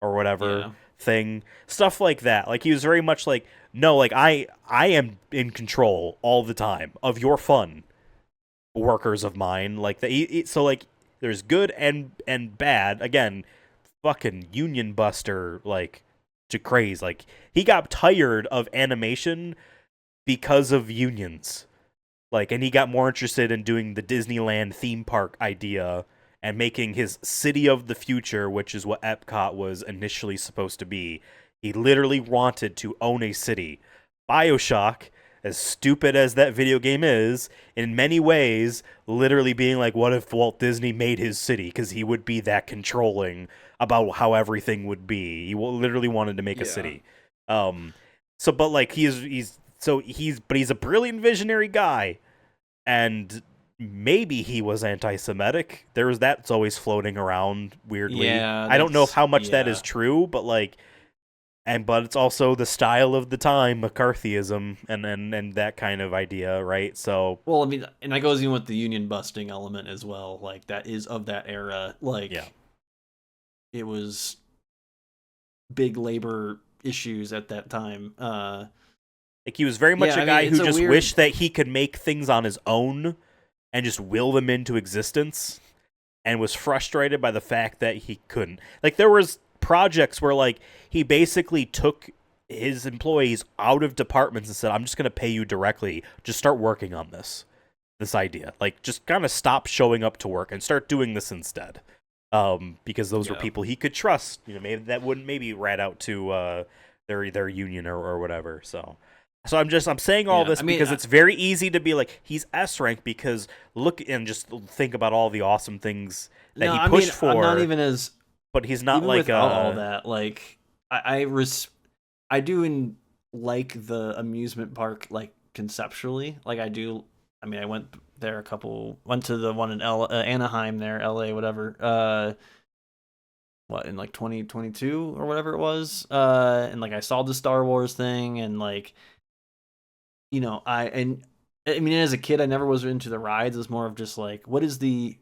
or whatever thing. Stuff like that. Like he was very much like, no, like I am in control all the time of your fun, workers of mine. Like so like there's good and bad. Again, fucking union buster, like to craze. Like he got tired of animation because of unions. Like, and he got more interested in doing the Disneyland theme park idea and making his city of the future, which is what Epcot was initially supposed to be. He literally wanted to own a city. BioShock, as stupid as that video game is, in many ways, literally being like, what if Walt Disney made his city? Because he would be that controlling about how everything would be. He literally wanted to make a city. But like he's a brilliant visionary guy, and maybe he was anti-Semitic. That's always floating around weirdly. Yeah, I don't know how much that is true, but like. But it's also the style of the time, McCarthyism, and that kind of idea, right? So, well, I mean, and that goes in with the union busting element as well. Like that is of that era. Like, it was big labor issues at that time. Like he was very much a guy who just wished that he could make things on his own and just will them into existence, and was frustrated by the fact that he couldn't. Like there was projects where like he basically took his employees out of departments and said, I'm just going to pay you directly. Just start working on this idea. Like just kind of stop showing up to work and start doing this instead. Because those were people he could trust. You know, maybe that wouldn't maybe rat out to their union or whatever. So I'm saying all this because it's very easy to be like, he's S rank because look and just think about all the awesome things that he pushed for. I'm not even as. But he's not even like without all that. Like I do like the amusement park like conceptually. Like I do. I mean, I went there went to the one in Anaheim there, LA, whatever. In like 2022 or whatever it was. And like I saw the Star Wars thing, and like, you know, I mean, as a kid, I never was into the rides. It's more of just like, what is the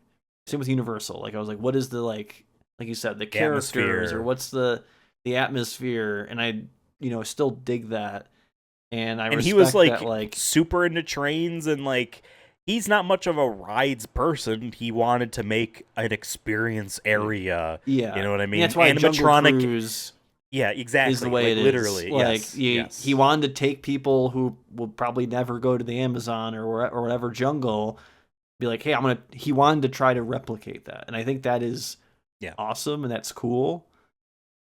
same with Universal? Like I was like, what is the like you said, the characters atmosphere. Or what's the atmosphere, and I, you know, still dig that. And he was like super into trains, and like he's not much of a rides person. He wanted to make an experience area. Yeah, you know what I mean. And that's why animatronic Cruise exactly is the way like, it literally. Is. Like he wanted to take people who will probably never go to the Amazon or whatever jungle, be like, hey, he wanted to try to replicate that, and I think that is awesome, and that's cool.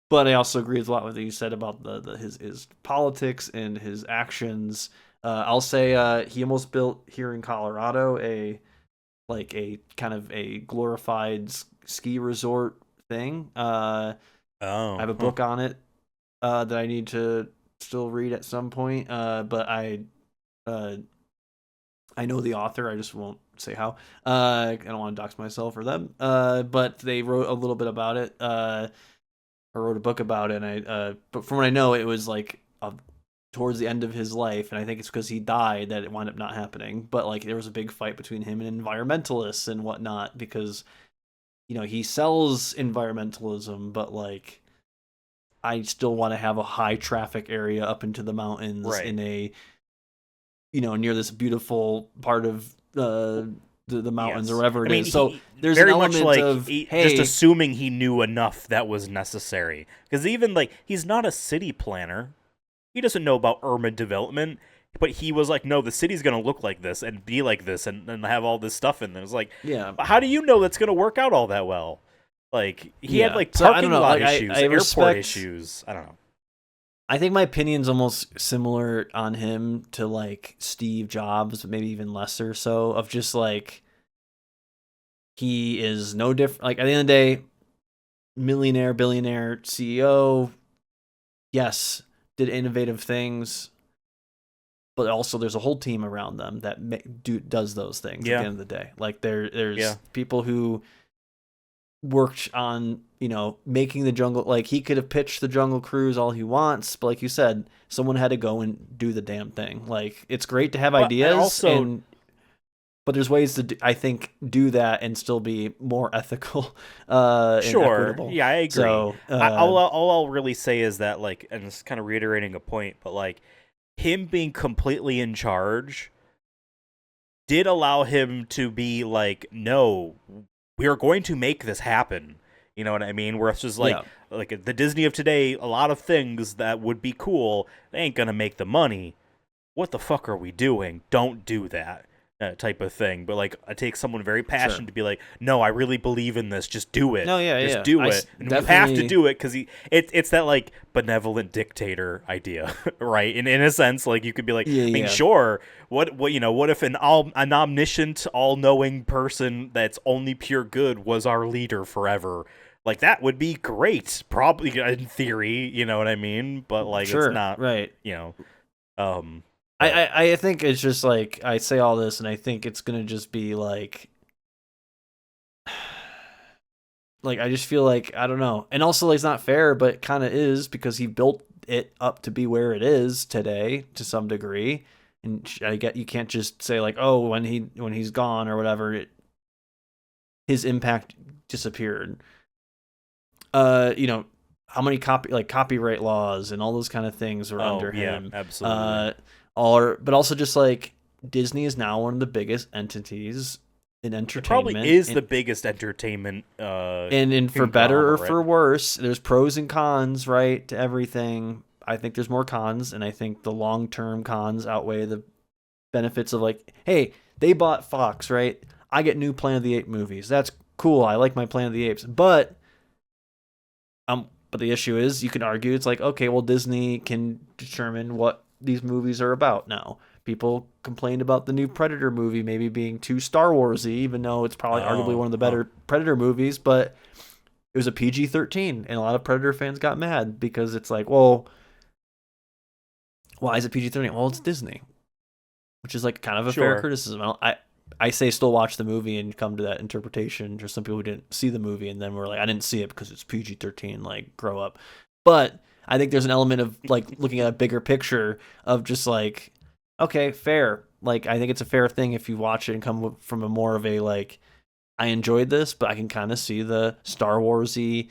But I also agree with a lot with what you said about his politics and his actions. I'll say he almost built here in Colorado a kind of a glorified ski resort thing. I have a book on it that I need to still read at some point. But I know the author. I just won't say how. I don't want to dox myself or them. But they wrote a little bit about it. I wrote a book about it. And but from what I know, it was like towards the end of his life, and I think it's because he died that it wound up not happening. But like there was a big fight between him and environmentalists and whatnot, because you know he sells environmentalism, but like I still want to have a high traffic area up into the mountains in a, you know, near this beautiful part of the mountains or Yes. whatever I it mean, is. So there's very an much element like of just assuming he knew enough that was necessary. Because even like he's not a city planner. He doesn't know about urban development. But he was like, no, the city's gonna look like this and be like this and have all this stuff in there. It's like, yeah. how do you know that's gonna work out all that well? Like he had like So I parking don't know. lot Like, issues, I airport respect, issues. I don't know. I think my opinion's almost similar on him to like Steve Jobs, maybe even lesser so, of just like he is no different. Like at the end of the day, millionaire, billionaire, CEO, yes, did innovative things, but also there's a whole team around them that does those things at the end of the day. Like there's people who worked on, making the jungle. Like he could have pitched the Jungle Cruise all he wants, but like you said, someone had to go and do the damn thing. Like it's great to have ideas, but there's ways to I think do that and still be more ethical and equitable. Yeah, I agree. So all I'll really say is that like, and it's kind of reiterating a point, but like him being completely in charge did allow him to be like, no, we are going to make this happen. You know what I mean? Where it's just like the Disney of today, a lot of things that would be cool, they ain't gonna make the money. What the fuck are we doing? Don't do that. Type of thing. But like, I take someone very passionate to be like, no, I really believe in this. Just do it. No, just do it. And you have to do it because it's that like benevolent dictator idea, right? In a sense, like you could be like, I mean, sure. What if an omniscient, all-knowing person that's only pure good was our leader forever? Like that would be great, probably in theory. You know what I mean? But like, it's not right. I think it's just like I say all this, and I think it's gonna just be like I just feel like I don't know, and also like, it's not fair, but it kind of is because he built it up to be where it is today to some degree, and I get you can't just say like, oh, when he's gone or whatever, his impact disappeared. How many copyright laws and all those kind of things are under him. Absolutely. But also just like Disney is now one of the biggest entities in entertainment. It probably is the biggest entertainment. And for better or for worse, there's pros and cons, right, to everything. I think there's more cons, and I think the long-term cons outweigh the benefits of like, hey, they bought Fox, right? I get new Planet of the Apes movies. That's cool. I like my Planet of the Apes, but the issue is you can argue it's like, okay, well, Disney can determine what these movies are about now. People complained about the new Predator movie maybe being too Star Warsy, even though it's probably arguably one of the better Predator movies, but it was a PG-13, and a lot of Predator fans got mad because it's like, well, why is it PG-13? Well, it's Disney, which is like kind of a fair criticism. I say still watch the movie and come to that interpretation. There's some people who didn't see the movie and then were like, I didn't see it because it's PG-13, like, grow up. But I think there's an element of like looking at a bigger picture of just like, okay, fair. Like, I think it's a fair thing if you watch it and come from a more of a like, I enjoyed this, but I can kind of see the Star Warsy,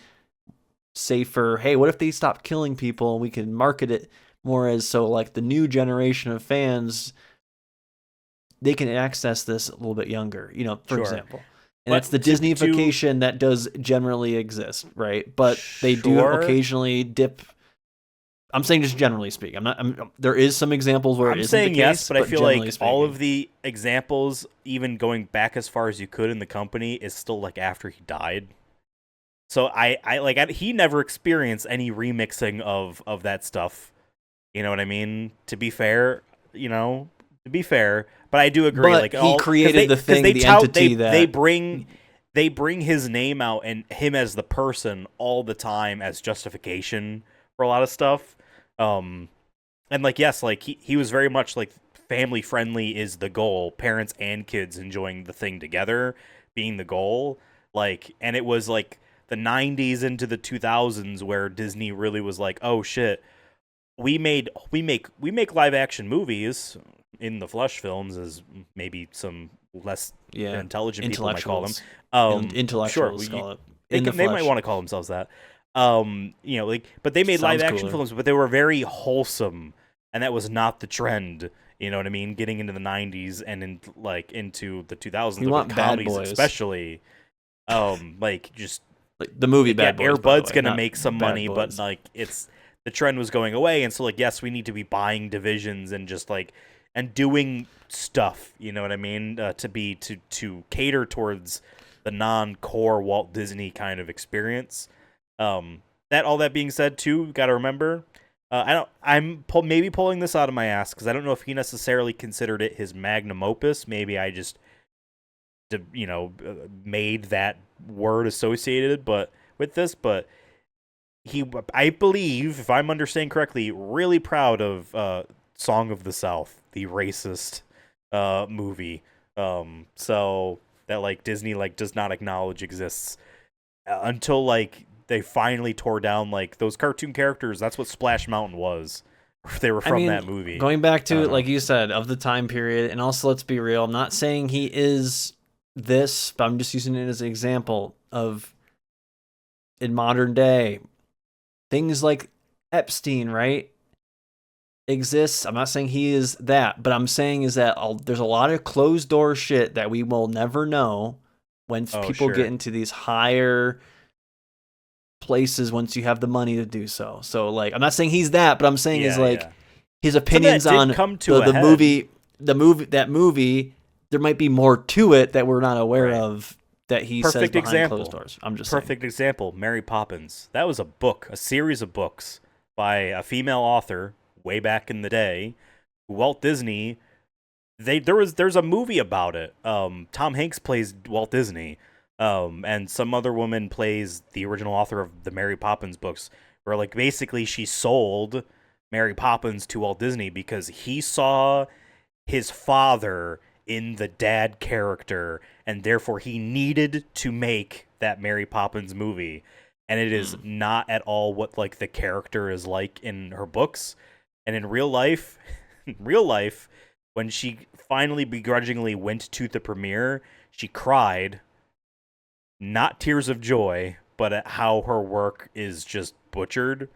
safer, hey, what if they stopped killing people and we can market it more as so like the new generation of fans, they can access this a little bit younger, for example. And that's the Disneyfication that does generally exist, right? But they do occasionally dip. I'm saying just generally speaking. There is some examples where it isn't the case, yes, but I feel like speaking, all of the examples, even going back as far as you could in the company, is still like after he died. So he never experienced any remixing of that stuff. You know what I mean? To be fair, but I do agree. But like he created the thing, the entity that they bring his name out and him as the person all the time as justification for a lot of stuff. And like, yes, like he was very much like family friendly is the goal. Parents and kids enjoying the thing together being the goal. Like, and it was like the 90s into the 2000s where Disney really was like, oh shit, we make live action movies in the flesh films, as maybe some less intelligent people might call them. Intellectuals call it. They might want to call themselves that. But they made live action films, but they were very wholesome, and that was not the trend You know what I mean? Getting into the 90s and into the 2000s You want with Bad comedies Boys. especially. Just like the movie Bad Boys. Air by the Bud's way, gonna not make some Bad money, Boys. but like the trend was going away, and so like yes, we need to be buying divisions and just like and doing stuff. You know what I mean? To cater towards the non-core Walt Disney kind of experience. All that being said, too, got to remember. Maybe pulling this out of my ass because I don't know if he necessarily considered it his magnum opus. Maybe I just made that word associated with this, but I believe, if I'm understanding correctly, really proud of Song of the South, the racist movie. So that like Disney like does not acknowledge exists until like they finally tore down like those cartoon characters. That's what Splash Mountain was. They were from that movie. Going back to like you said, of the time period, and also let's be real, I'm not saying he is this, but I'm just using it as an example of in modern day things like Epstein, right? Exists. I'm not saying he is that, but I'm saying is that there's a lot of closed door shit that we will never know when people get into these higher places once you have the money to do so. So like I'm not saying he's that, but I'm saying his opinions on the movie, there might be more to it that we're not aware of that he says behind closed doors. I'm just Perfect example, Mary Poppins. That was a series of books by a female author way back in the day. Walt Disney, there's a movie about it. Tom Hanks plays Walt Disney. And some other woman plays the original author of the Mary Poppins books, where like basically she sold Mary Poppins to Walt Disney because he saw his father in the dad character, and therefore he needed to make that Mary Poppins movie. And it is not at all what like the character is like in her books. And in real life, when she finally begrudgingly went to the premiere, she cried. Not tears of joy, but at how her work is just butchered,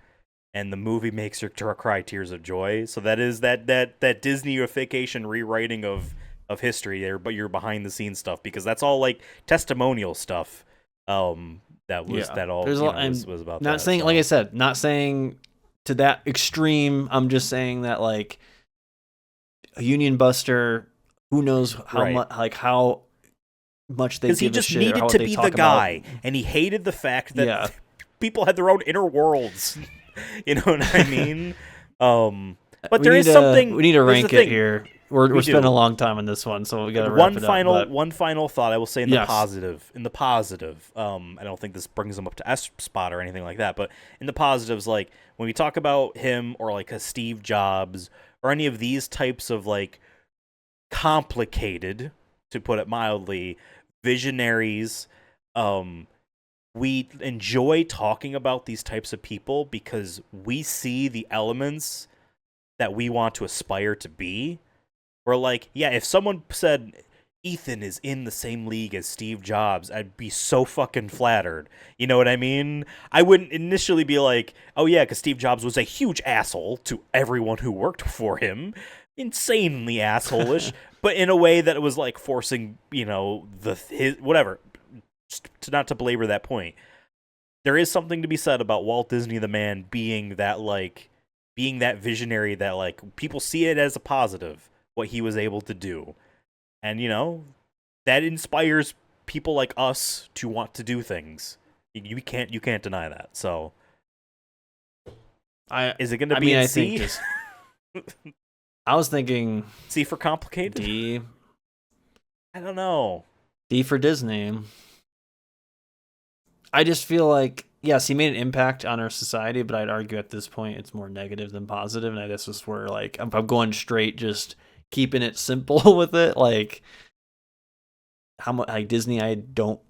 and the movie makes her cry tears of joy. So that is that Disneyification rewriting of history there, but you're behind the scenes stuff because that's all like testimonial stuff. That was was about. Not that, saying, so. Like I said, not saying to that extreme. I'm just saying that like a Union Buster, who knows how much, like how much they give a shit. Because he just needed to be the guy, and he hated the fact that people had their own inner worlds. You know what I mean? But there is something we need to rank it here. We're spending a long time on this one, so we got to wrap it up. One final thought I will say in the positive. In the positive, I don't think this brings them up to S spot or anything like that, but in the positives, like when we talk about him or like a Steve Jobs or any of these types of like complicated, to put it mildly, visionaries, we enjoy talking about these types of people because we see the elements that we want to aspire to be. We're like, yeah, if someone said Ethan is in the same league as Steve Jobs, I'd be so fucking flattered. You know what I mean? I wouldn't initially be like, oh yeah, because Steve Jobs was a huge asshole to everyone who worked for him. Insanely asshole-ish, but in a way that it was like forcing, his whatever. Not to belabor that point, there is something to be said about Walt Disney the man being that visionary that like people see it as a positive what he was able to do, and that inspires people like us to want to do things. You can't deny that. So, is it going to be in C? I was thinking C for complicated. D. I don't know. D for Disney. I just feel like, yes, he made an impact on our society, but I'd argue at this point it's more negative than positive. And this is where, like, if I'm going straight, just keeping it simple with it, like, how much, like, Disney, I don't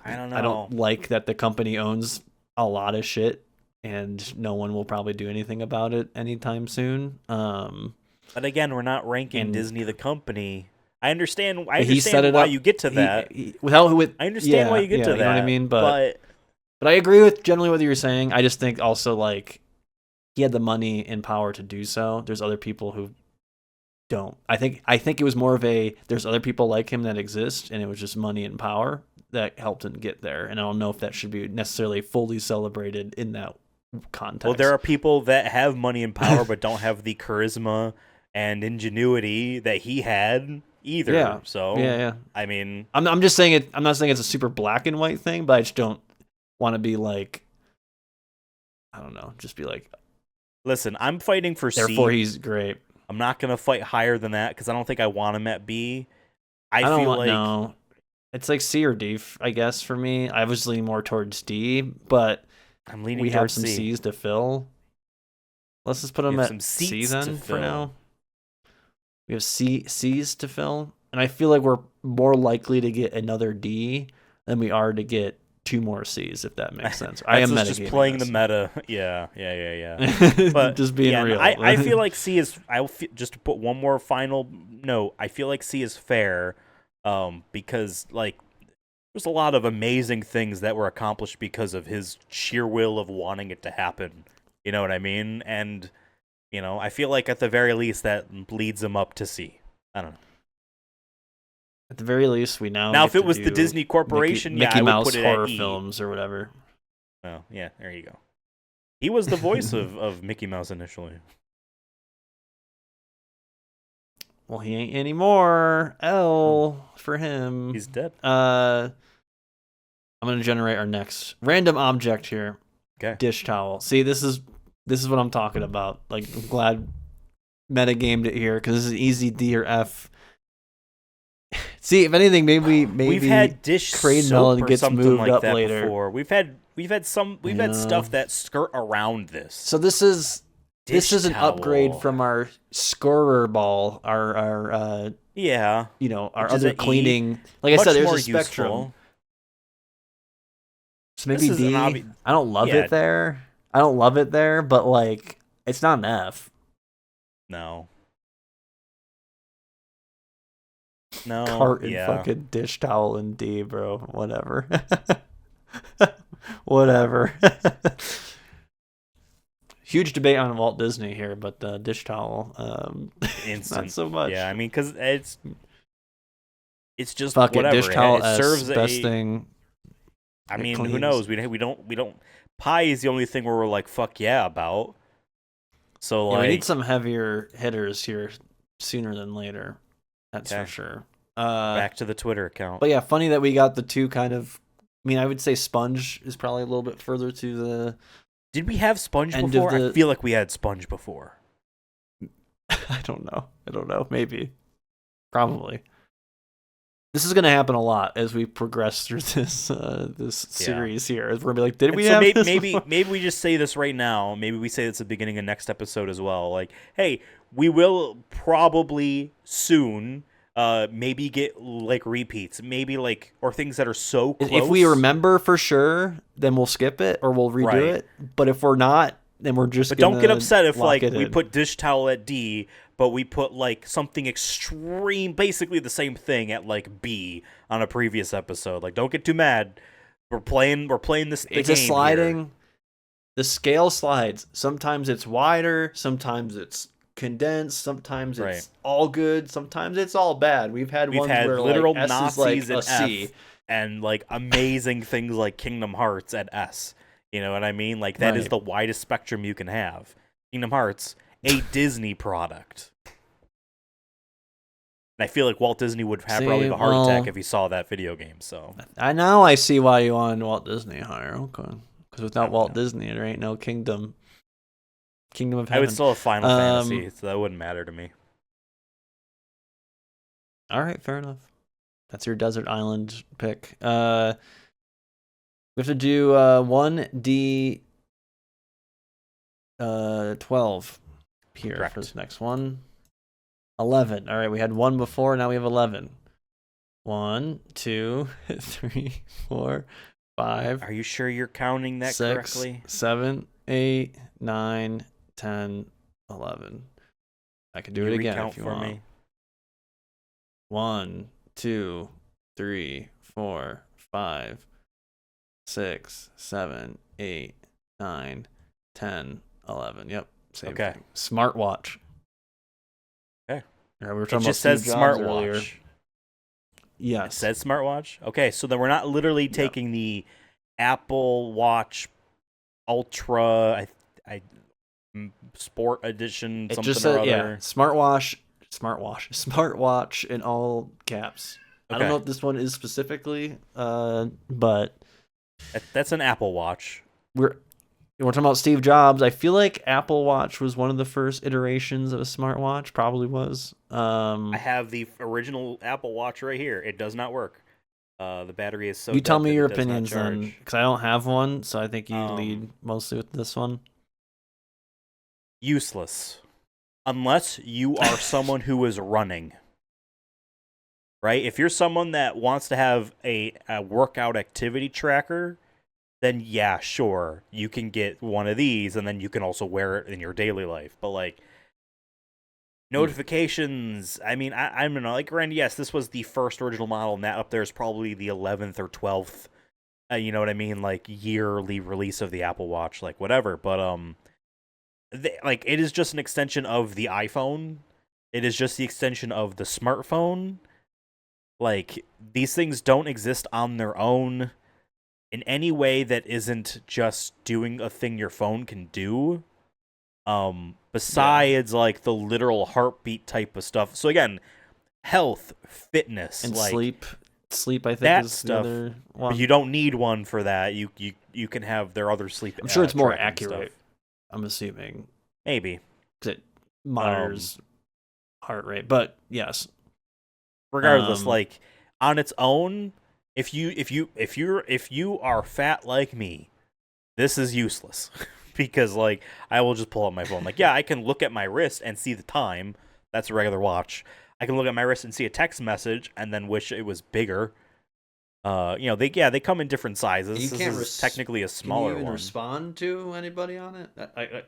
know. I don't like that the company owns a lot of shit, and no one will probably do anything about it anytime soon. But again, we're not ranking Disney the company. I understand why you get to that. I understand why you get to that. You know what I mean? But I agree with generally what you were saying. I just think also like he had the money and power to do so. There's other people who don't. I think it was more of there's other people like him that exist, and it was just money and power that helped him get there. And I don't know if that should be necessarily fully celebrated in that context. Well, there are people that have money and power but don't have the charisma and ingenuity that he had either. Yeah. So yeah. I mean, I'm just saying it. I'm not saying it's a super black and white thing, but I just don't want to be like, I don't know, just be like, listen, I'm fighting for C. Therefore, he's great. I'm not gonna fight higher than that because I don't think I want him at B. I feel like no. It's like C or D, I guess, for me. I was leaning more towards D, but I'm leaning we towards have some C. C's to fill. Let's just put them at C then for now. We have C's to fill, and I feel like we're more likely to get another D than we are to get 2 more C's, if that makes sense. I am just playing the meta. Yeah. But just being real. I feel like C is. Just to put one more final note. I feel like C is fair, because like there's a lot of amazing things that were accomplished because of his sheer will of wanting it to happen. You know what I mean? And I feel like at the very least that leads him up to C. I don't know. At the very least, we now. Now, if it was the Disney Corporation, Mickey I would Mouse put it horror at E. films or whatever. Oh, yeah, there you go. He was the voice of Mickey Mouse initially. Well, he ain't anymore. L for him. He's dead. I'm gonna generate our next random object here. Okay. Dish towel. See, this is what I'm talking about. Like, I'm glad metagamed it here because this is easy D or F. See, if anything, maybe we've had dish Crane soap Melon or gets something moved like up that later. Before. We've had stuff that skirt around this. So this is an upgrade from our scorer ball, our our other cleaning. Like I said, there's a spectrum. Useful. So maybe D. I don't love it there. But like it's not an F. No. Cart and fucking dish towel and D, bro. Whatever. Whatever. Huge debate on Walt Disney here, but the dish towel, not so much. Yeah, I mean, because it's just fuck whatever. It, dish towel it serves best thing. I mean, who knows? We don't. Pie is the only thing where we're like, fuck yeah about. So like, we need some heavier hitters here sooner than later. That's for sure. Back to the Twitter account. But yeah, funny that we got the two kind of. I mean, I would say Sponge is probably a little bit further to the. Did we have Sponge before? I feel like we had Sponge before. I don't know. Maybe. Probably. This is going to happen a lot as we progress through this series here. We're going to be like, did we have this maybe we just say this right now. Maybe we say it's the beginning of next episode as well. Like, hey, we will probably soon maybe get like repeats. Maybe like, or things that are so close. If we remember for sure, then we'll skip it or we'll redo it. But if we're not, then we're just But don't get upset if like we put dish towel at D, but we put like something extreme, basically the same thing at like B on a previous episode. Like, don't get too mad. We're playing this. It's a sliding. Here. The scale slides. Sometimes it's wider. Sometimes it's condensed. Sometimes it's all good. Sometimes it's all bad. We've had where literal like, Nazis like at F, and like amazing things like Kingdom Hearts at S. You know what I mean? Like that is the widest spectrum you can have. Kingdom Hearts, a Disney product. And I feel like Walt Disney would have probably a heart attack if he saw that video game. So I see why you wanted Walt Disney higher. Okay, because without Walt Disney, there ain't no Kingdom of Heaven. I would still have Final Fantasy, so that wouldn't matter to me. All right, fair enough. That's your desert island pick. We have to do 1D 12 here for this next one. 11. All right, we had 1 before, now we have 11. 1, 2, 3, 4, 5. Are you sure you're counting that 6, correctly? 7, 8, 9, 10, 11. I can do it again if you want. Me. 1, 2, 3, 4, 5, 6, 7, 8, 9, 10, 11. Yep. Same thing. Smartwatch. Okay. Yeah, we were It talking about just Steve says Jobs earlier. smartwatch. Yes. It says smartwatch. Okay, so then we're not literally taking the Apple Watch Ultra, I Sport Edition, It something just or said, yeah, other. smartwatch in all caps. I don't Okay, know if this one is specifically, but that's an Apple Watch. we're talking about Steve Jobs. I feel like Apple Watch was one of the first iterations of a smartwatch. Probably was. I have the original Apple Watch right here. It does not work. The battery is so You tell dead me that your it does not opinions then, charge. because I don't have one, so I think you Um, lead mostly with this one. Useless. Unless you are someone who is running. Right? If you're someone that wants to have a workout activity tracker, then yeah, sure, you can get one of these and then you can also wear it in your daily life. But like notifications, I mean, I don't know. Like, Randy, yes, this was the first original model, and that up there is probably the 11th or 12th, you know what I mean? Like, yearly release of the Apple Watch, like, whatever. But, like, it is just an extension of the iPhone. It is just the extension of the smartphone. Like, these things don't exist on their own in any way that isn't just doing a thing your phone can do. Besides like the literal heartbeat type of stuff. So again, health, fitness, And like sleep I think that is stuff. the other But one. you don't need one for that. You can have their other sleep. I'm sure it's more tracking accurate. stuff. I'm assuming Maybe because it monitors heart rate. But yes, regardless, like on its own, if you are fat like me, this is useless. Because like I will just pull up my phone. Like, yeah, I can look at my wrist and see the time. That's a regular watch. I can look at my wrist and see a text message and then wish it was bigger. They come in different sizes. This is technically a smaller one. Can you even respond to anybody on it? I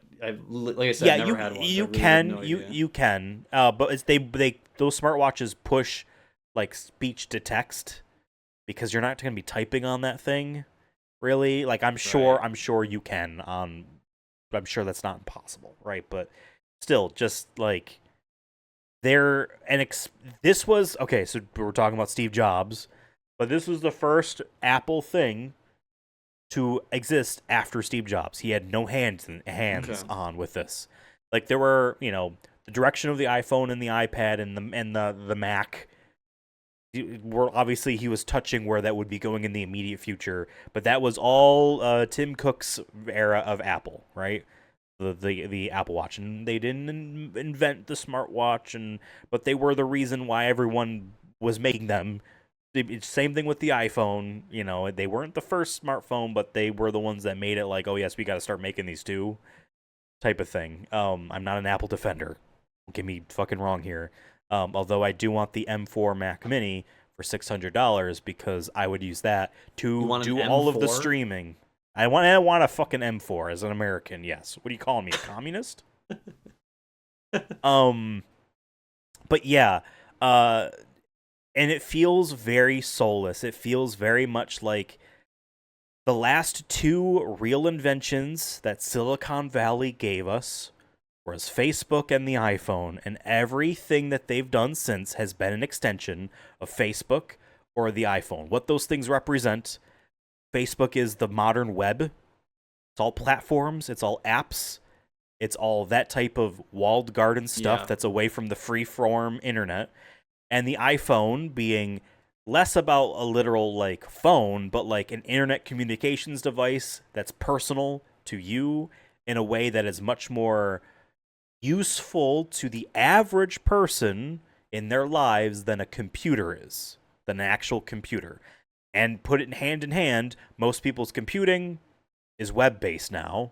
like I said, yeah, never had one. You so I really can have no idea. you can. But it's they those smartwatches push like speech to text because you're not going to be typing on that thing. Really, like I'm sure you can on. I'm sure that's not impossible, right? But still, just like this was okay. So we're talking about Steve Jobs, but this was the first Apple thing to exist after Steve Jobs. He had no hands on with this. Like there were, the direction of the iPhone and the iPad and the Mac. Obviously he was touching where that would be going in the immediate future, but that was all Tim Cook's era of Apple, right? The Apple Watch, and they didn't invent the smartwatch, but they were the reason why everyone was making them. Same thing with the iPhone. They weren't the first smartphone, but they were the ones that made it. Like, oh yes, we got to start making these too, type of thing. I'm not an Apple defender. Don't get me fucking wrong here. Although I do want the M4 Mac Mini for $600 because I would use that to do all of the streaming. I want a fucking M4 as an American. Yes. What do you call me, a communist? But yeah, and it feels very soulless. It feels very much like the last two real inventions that Silicon Valley gave us was Facebook and the iPhone, and everything that they've done since has been an extension of Facebook or the iPhone. What those things represent: Facebook is the modern web. It's all platforms, it's all apps, it's all that type of walled garden stuff that's away from the free-form internet. And the iPhone being less about a literal like phone, but like an internet communications device that's personal to you in a way that is much more useful to the average person in their lives than a computer is, than an actual computer. And put it hand in hand, most people's computing is web-based now,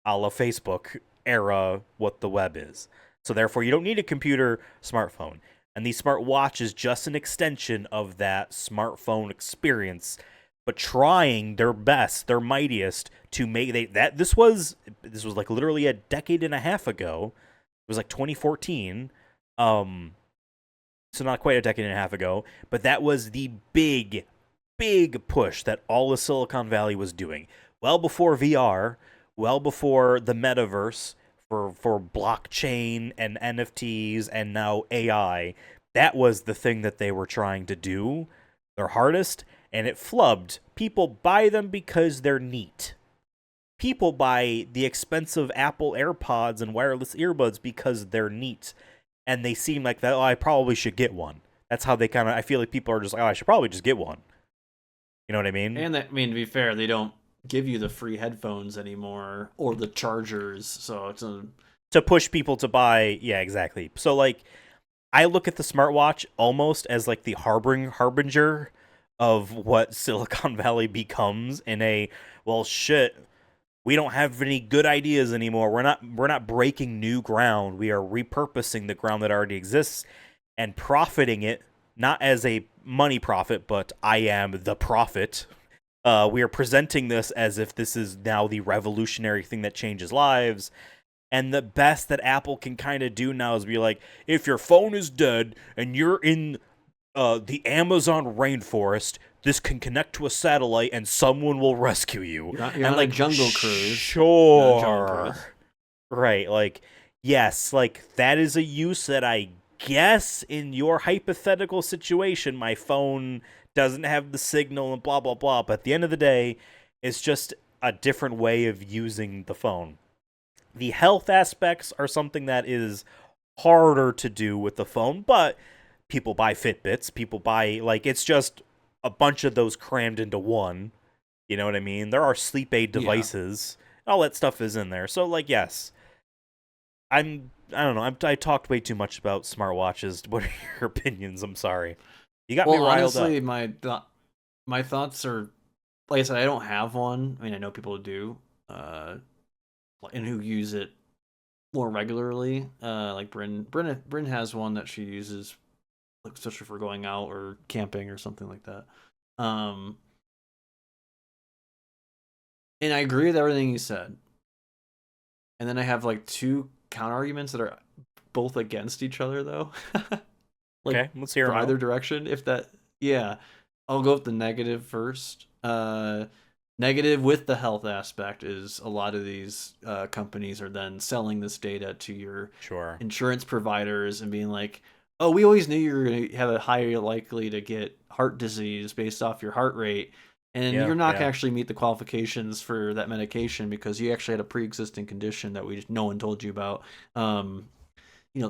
a la Facebook era, what the web is. So therefore, you don't need a computer, smartphone. And the smartwatch is just an extension of that smartphone experience, but trying their best, their mightiest to make that. This was like literally a decade and a half ago. It was like 2014. So not quite a decade and a half ago, but that was the big push that all of Silicon Valley was doing. Well before VR, well before the metaverse, for blockchain and NFTs and now AI. That was the thing that they were trying to do their hardest, and it flubbed. People buy them because they're neat. People buy the expensive Apple AirPods and wireless earbuds because they're neat, and they seem like that. Oh, I probably should get one. That's how they kind of. I feel like people are just like, oh, I should probably just get one. You know what I mean? And that, I mean, to be fair, they don't give you the free headphones anymore or the chargers, so it's to push people to buy. Yeah, exactly. So like, I look at the smartwatch almost as like the harbinger of what Silicon Valley becomes in a, well, shit, we don't have any good ideas anymore. We're not breaking new ground. We are repurposing the ground that already exists and profiting it, not as a money profit, but I am the profit. We are presenting this as if this is now the revolutionary thing that changes lives. And the best that Apple can kind of do now is be like, if your phone is dead and you're in the Amazon rainforest, this can connect to a satellite and someone will rescue you. You're on like Jungle Cruise. Sure. Right. Like, yes, like that is a use that I guess in your hypothetical situation, my phone doesn't have the signal and blah, blah, blah. But at the end of the day, it's just a different way of using the phone. The health aspects are something that is harder to do with the phone, but people buy Fitbits. People buy, like, it's just a bunch of those crammed into one. You know what I mean? There are sleep aid devices. Yeah. All that stuff is in there. So, like, yes. I don't know. I talked way too much about smartwatches. What are your opinions? I'm sorry. You got me riled honestly, up. My thoughts are, like I said, I don't have one. I mean, I know people who do. And who use it more regularly. Like Bryn has one that she uses, like, especially for going out or camping or something like that. And I agree with everything you said. And then I have like two counter arguments that are both against each other, though. Like, okay, let's hear for them either direction. If that, yeah, I'll go with the negative first. Negative with the health aspect is a lot of these companies are then selling this data to your insurance providers and being like, oh, we always knew you were going to have a higher likely to get heart disease based off your heart rate. And you're not going to actually meet the qualifications for that medication because you actually had a pre-existing condition that no one told you about.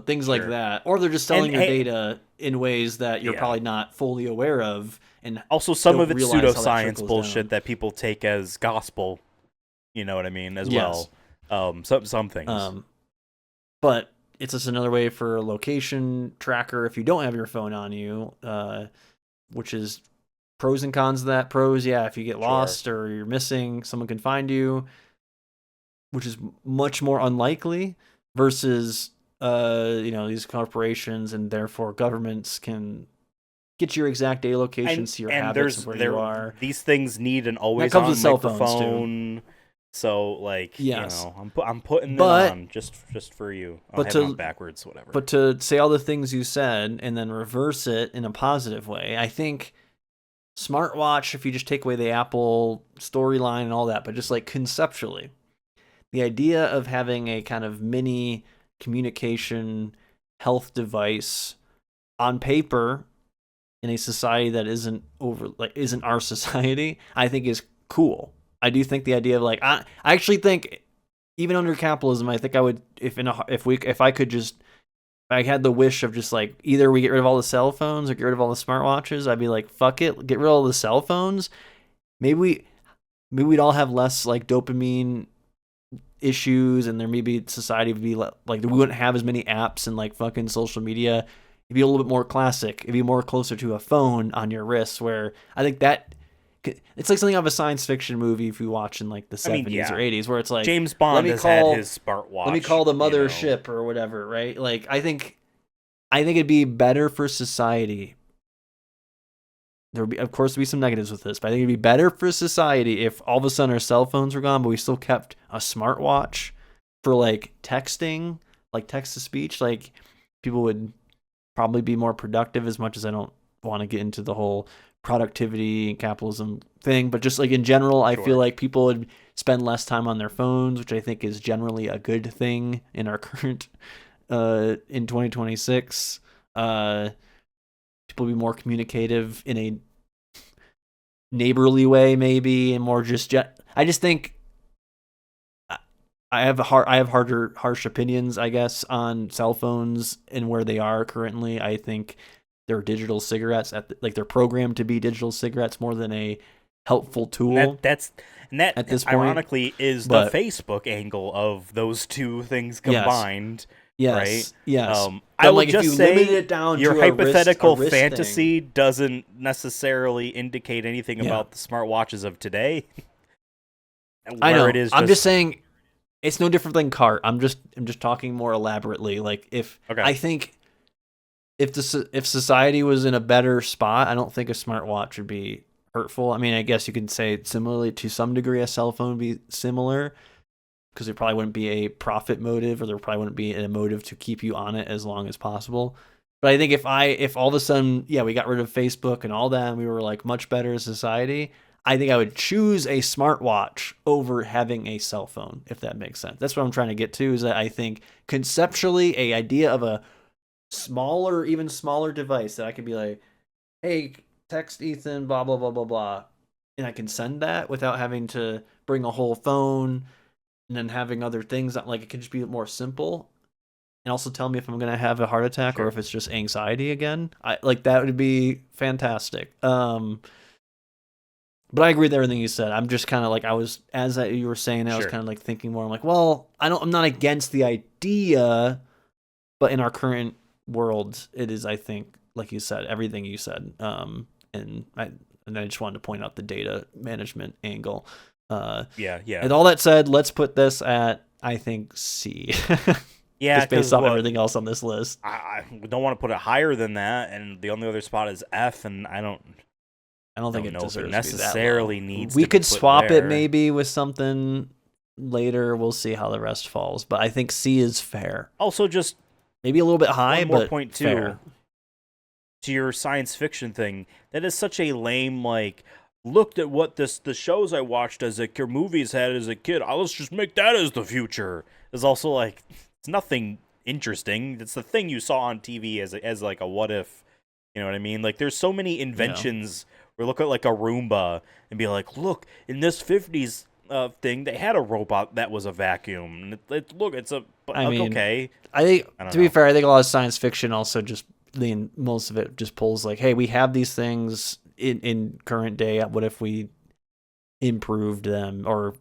Things like that. Or they're just selling your data in ways that you're probably not fully aware of. And also, some of it's pseudoscience bullshit that people take as gospel. You know what I mean? As well. Some things. But it's just another way for a location tracker if you don't have your phone on you, which is pros and cons of that. Pros, if you get lost or you're missing, someone can find you, which is much more unlikely versus, these corporations and therefore governments can get your exact day location, see your habits of where you are. These things need an always-on microphone. So, like, I'm putting it on just for you. I'll have it on backwards, whatever. But to say all the things you said and then reverse it in a positive way, I think smartwatch, if you just take away the Apple storyline and all that, but just like conceptually, the idea of having a kind of mini communication health device on paper in a society that isn't our society, I think is cool. I do think the idea of I actually think even under capitalism, I think I would if I had the wish of just like either we get rid of all the cell phones or get rid of all the smartwatches, I'd be like, fuck it, get rid of all the cell phones. Maybe we'd all have less like dopamine issues, and there maybe society would be like we wouldn't have as many apps and like fucking social media. It'd be a little bit more classic. It'd be more closer to a phone on your wrist, where I think that it's like something out of a science fiction movie if you watch in like the 70s or 80s, where it's like James Bond had his smartwatch. Let me call the mothership or whatever, right? Like I think it'd be better for society. There would be, of course, be some negatives with this, but I think it'd be better for society if all of a sudden our cell phones were gone, but we still kept a smartwatch for like texting, like text to speech. Like people would probably be more productive, as much as I don't want to get into the whole productivity and capitalism thing, but just like in general, I feel like people would spend less time on their phones, which I think is generally a good thing in our current in 2026. People be more communicative in a neighborly way, maybe, and more just. I just think I have harsh opinions, I guess, on cell phones and where they are currently. I think they're digital cigarettes they're programmed to be digital cigarettes more than a helpful tool. And that at this point, ironically, is the Facebook angle of those two things combined. Yes. Right? Yes. I will just say it down your hypothetical fantasy doesn't necessarily indicate anything about the smartwatches of today. I know. I'm just saying it's no different than cart. I'm just talking more elaborately. Like I think if society was in a better spot, I don't think a smartwatch would be hurtful. I mean, I guess you could say similarly to some degree a cell phone would be similar, because there probably wouldn't be a profit motive, or there probably wouldn't be a motive to keep you on it as long as possible. But I think if all of a sudden, we got rid of Facebook and all that, and we were like much better as society, I think I would choose a smartwatch over having a cell phone, if that makes sense. That's what I'm trying to get to, is that I think conceptually a idea of a even smaller device that I could be like, hey, text Ethan, blah, blah, blah, blah, blah, and I can send that without having to bring a whole phone and then having other things that, like, it could just be more simple, and also tell me if I'm going to have a heart attack or if it's just anxiety again. That would be fantastic. But I agree with everything you said. I'm just kind of like, you were saying, I was kind of like thinking more. I'm like, well, I'm not against the idea, but in our current world, it is, I think, like you said, everything you said. And I just wanted to point out the data management angle. And all that said, let's put this at, I think, C. Just based on everything else on this list. I don't want to put it higher than that, and the only other spot is F, and I don't think it deserves necessarily to be that low. Needs. We could swap it maybe with something later. We'll see how the rest falls, but I think C is fair. Also, just maybe a little bit high, one more but point too. Fair. To your science fiction thing, that is such a lame, like, looked at what the shows I watched as or movies had as a kid. Let's just make that as the future. It's also like, it's nothing interesting. It's the thing you saw on TV as like a what if. You know what I mean? Like, there's so many inventions. Where look at like a Roomba and be like, look, in this 50s thing, they had a robot that was a vacuum. Okay. I think, to be fair, I think a lot of science fiction also just, most of it just pulls like, hey, we have these things in current day. What if we improved them or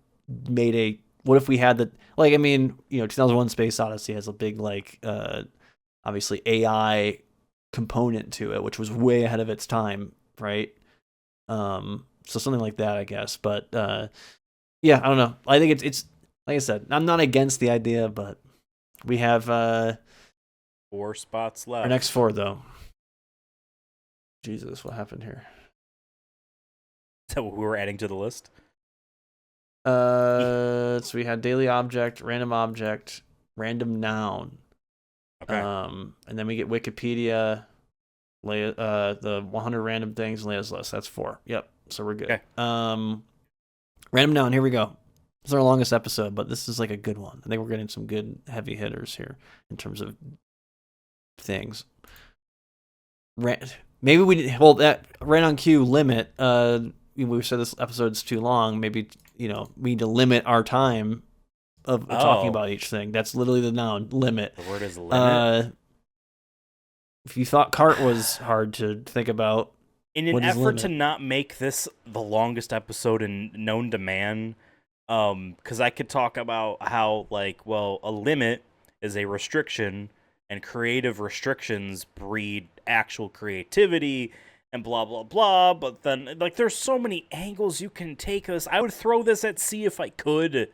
made what if we had 2001 Space Odyssey has a big, like, obviously AI component to it, which was way ahead of its time, right? So something like that, I guess. But I don't know. I think it's like I said, I'm not against the idea, but we have 4 spots left. Our next 4, though. Jesus, what happened here? Is that what we were adding to the list? So we had daily object, random noun. Okay. And then we get Wikipedia, the 100 random things, Leia's list. That's 4. Yep. So we're good. Okay. Random noun. Here we go. This is our longest episode, but this is like a good one. I think we're getting some good heavy hitters here in terms of things. Maybe that right on cue. Limit. We said this episode's too long. Maybe we need to limit our time of talking about each thing. That's literally the noun. Limit. The word is limit. If you thought cart was hard to think about, in an effort to not make this the longest episode known to man, because I could talk about how, like, a limit is a restriction, and creative restrictions breed actual creativity, and blah, blah, blah, but then, like, there's so many angles you can take this. I would throw this at C if I could,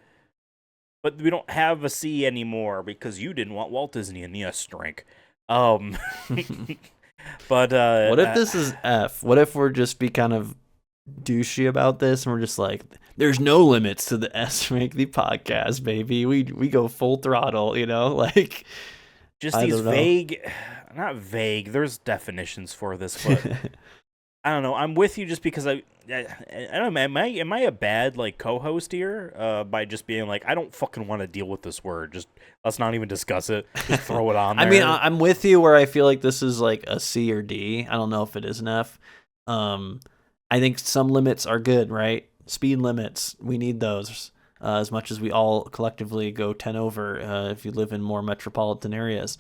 but we don't have a C anymore, because you didn't want Walt Disney in the S rank. But what if this is F? What if we're just be kind of douchey about this, and we're just like, there's no limits to the S rank the podcast, baby. We go full throttle, like just these vague. not vague. There's definitions for this, but I don't know. I'm with you just because I don't know. Am I a bad like co-host here by just being like, I don't fucking want to deal with this word. Just let's not even discuss it. Just throw it on there. I mean, I'm with you where I feel like this is like a C or D. I don't know if it is an F. I think some limits are good, right? Speed limits, we need those as much as we all collectively go 10 over if you live in more metropolitan areas.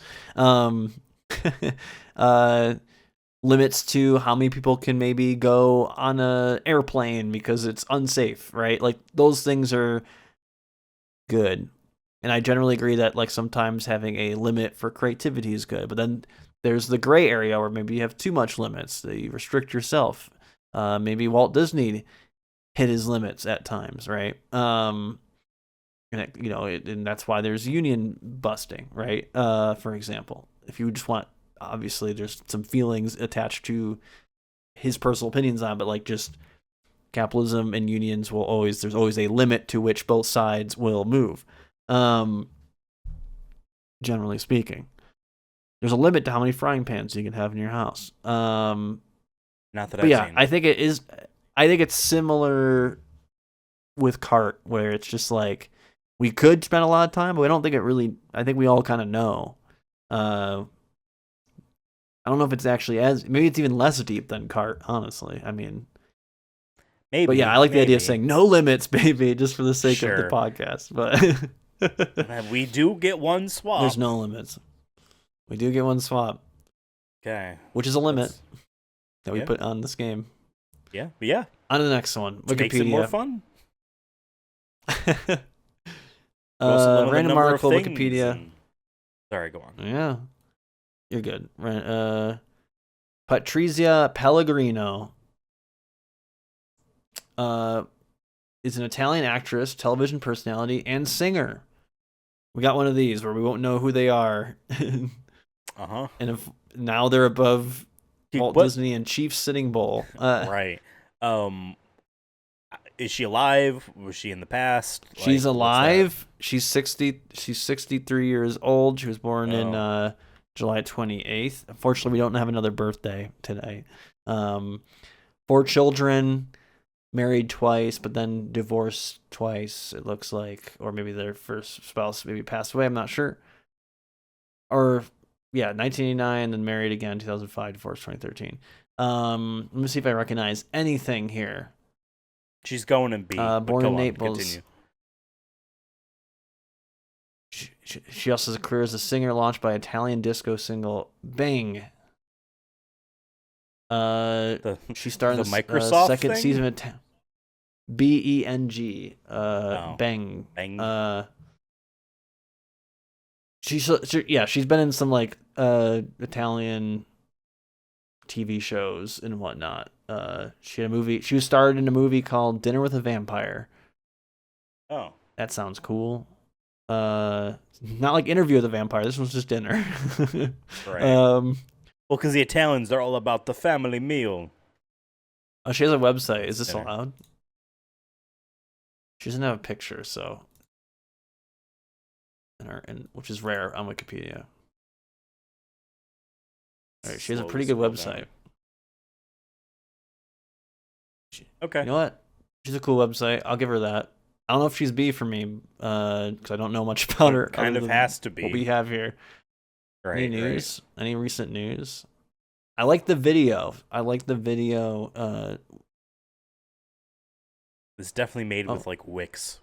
Limits to how many people can maybe go on a airplane because it's unsafe, right? Like those things are good. And I generally agree that like sometimes having a limit for creativity is good. But then there's the gray area where maybe you have too much limits that you restrict yourself. Maybe Walt Disney hit his limits at times, right? And and that's why there's union busting, right? For example, if you just want, obviously, there's some feelings attached to his personal opinions on, but like just capitalism and unions there's always a limit to which both sides will move. Generally speaking, there's a limit to how many frying pans you can have in your house. Not that I've seen. I think it is. I think it's similar with cart, where it's just like we could spend a lot of time, but I don't think it really. I think we all kind of know. I don't know if it's actually maybe it's even less deep than cart. Honestly, I mean, maybe. But yeah, I like the idea of saying no limits, baby, just for the sake of the podcast. But we do get one swap. There's no limits. We do get one swap. Okay, which is a limit that we put on this game. Yeah. On to the next one. Wikipedia. Makes it more fun. Random article, Wikipedia. Sorry, go on. Yeah. You're good. Patrizia Pellegrino is an Italian actress, television personality, and singer. We got one of these where we won't know who they are. Uh-huh. And if now they're above Walt Disney and Chief Sitting Bull. Right. Is she alive? Was she in the past? She's alive. She's 60. She's 63 years old. She was born in July 28th. Unfortunately, we don't have another birthday today. 4 children, married twice, but then divorced twice, it looks like. Or maybe their first spouse maybe passed away. I'm not sure. Or, 1989, then married again, 2005, divorced 2013. Let me see if I recognize anything here. She's going in B. Born in Naples. She also has a career as a singer launched by Italian disco single Bang. She starred in the Microsoft second thing? season of Beng. Bang. Bang. She's been in some like Italian TV shows and whatnot. She had a movie. She was starred in a movie called Dinner with a Vampire. Oh, that sounds cool. Not like Interview with a Vampire. This one's just dinner. Right. Well, because the Italians, they're all about the family meal. Oh, she has a website. Is this allowed? She doesn't have a picture, so. Which is rare on Wikipedia. All right, she has a pretty good website. Okay. You know what? She's a cool website. I'll give her that. I don't know if she's B for me, because I don't know much about her. Kind of has to be. What we have here. Right. Any news? Right. Any recent news? I like the video. It's definitely made with like Wix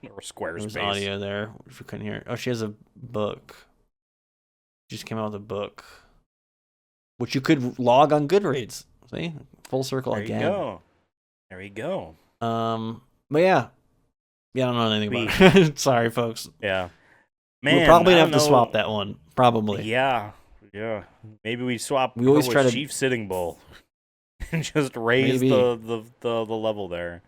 or Squarespace. There's audio there, which we couldn't hear. Oh, she has a book. She just came out with a book, which you could log on Goodreads. See, full circle again. There you go. But yeah, I don't know anything about it. Sorry, folks. Yeah, man, we'll probably have to swap that one. Probably. Yeah. Maybe we swap. We always try to Chief Sitting Bull and just raise the level there.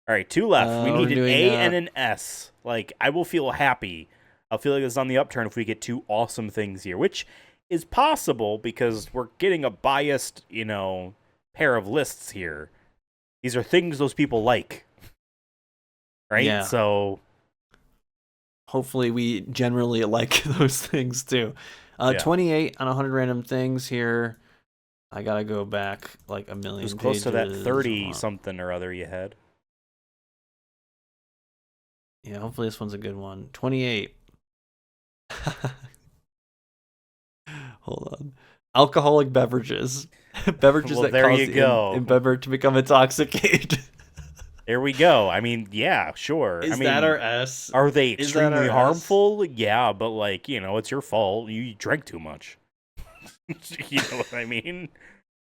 All right, 2 left. We need an A and an S. Like, I will feel happy. I'll feel like it's on the upturn if we get 2 awesome things here, which is possible because we're getting a biased, pair of lists here. These are things those people like. Right? Yeah. So hopefully we generally like those things too. Yeah. 28 on 100 random things here. I gotta go back like a million. It was close to that 30 something or other you had. Yeah, hopefully this one's a good one. 28. Hold on. Alcoholic beverages. Beverages Well, that there cause you the go. beverage to become intoxicated. There we go. I mean, yeah, sure. Is I mean, that our S? are they Is that extremely our harmful? Yeah, but like, it's your fault. You drank too much. You know what I mean?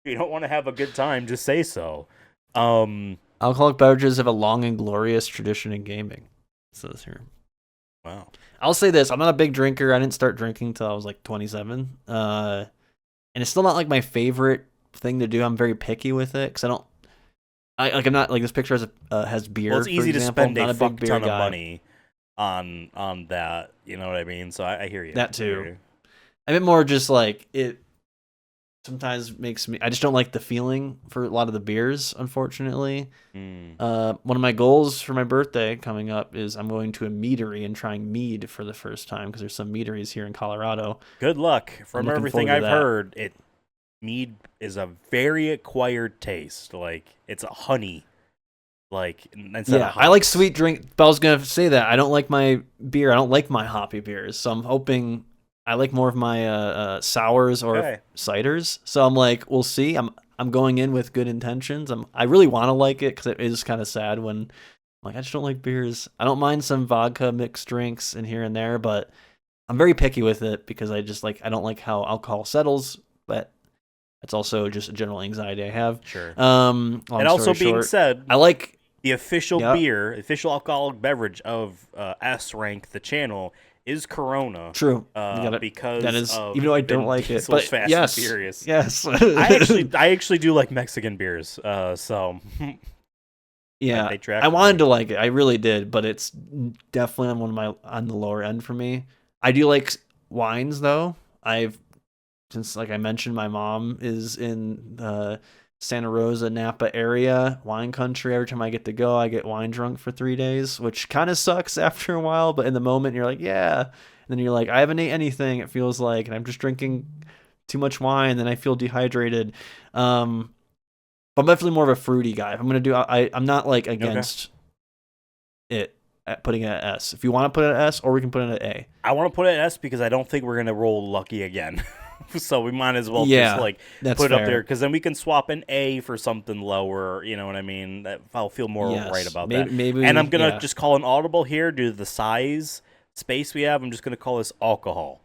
If you don't want to have a good time, just say so. Alcoholic beverages have a long and glorious tradition in gaming. It says here. Wow. I'll say this: I'm not a big drinker. I didn't start drinking until I was like 27. And it's still not like my favorite thing to do. I'm very picky with it because I'm not like this picture has beer. Well, it's easy for to example. spend I'm not a a big fuck beer ton guy. of money on that. You know what I mean? So I hear you. That too. I mean, more just like it. Sometimes makes me. I just don't like the feeling for a lot of the beers. Unfortunately, one of my goals for my birthday coming up is I'm going to a meadery and trying mead for the first time because there's some meaderies here in Colorado. Good luck. From everything I've heard, mead is a very acquired taste. Like it's a honey. Like instead of hops. I like sweet drink. But I was gonna say that I don't like my beer. I don't like my hoppy beers. So I'm hoping I like more of my sours or ciders. So I'm like, we'll see. I'm going in with good intentions. I really want to like it because it is kind of sad when I'm like I just don't like beers. I don't mind some vodka mixed drinks and here and there, but I'm very picky with it because I don't like how alcohol settles. But it's also just a general anxiety I have. Sure. And also being said, I like the official beer, official alcoholic beverage of S Rank, the channel, is Corona. True. Because that is, even though I don't like it, but Fast yes, and Furious. Yes. I actually do like Mexican beers. So yeah, I wanted to like it. I really did, but it's definitely on the lower end for me. I do like wines though. Since like I mentioned, my mom is in Santa Rosa, Napa area, wine country. Every time I get to go, I get wine drunk for 3 days, which kind of sucks after a while. But in the moment, you're like, yeah. And then you're like, I haven't ate anything, it feels like, and I'm just drinking too much wine, then I feel dehydrated. But I'm definitely more of a fruity guy. If I'm going to do, I'm not like against it at putting it at S. If you want to put it at S, or we can put it at A. I want to put it at S because I don't think we're going to roll lucky again. So we might as well just like put it up there because then we can swap an A for something lower. You know what I mean? I'll feel more right about that. Maybe, and I'm gonna just call an audible here due to the size space we have. I'm just gonna call this alcohol,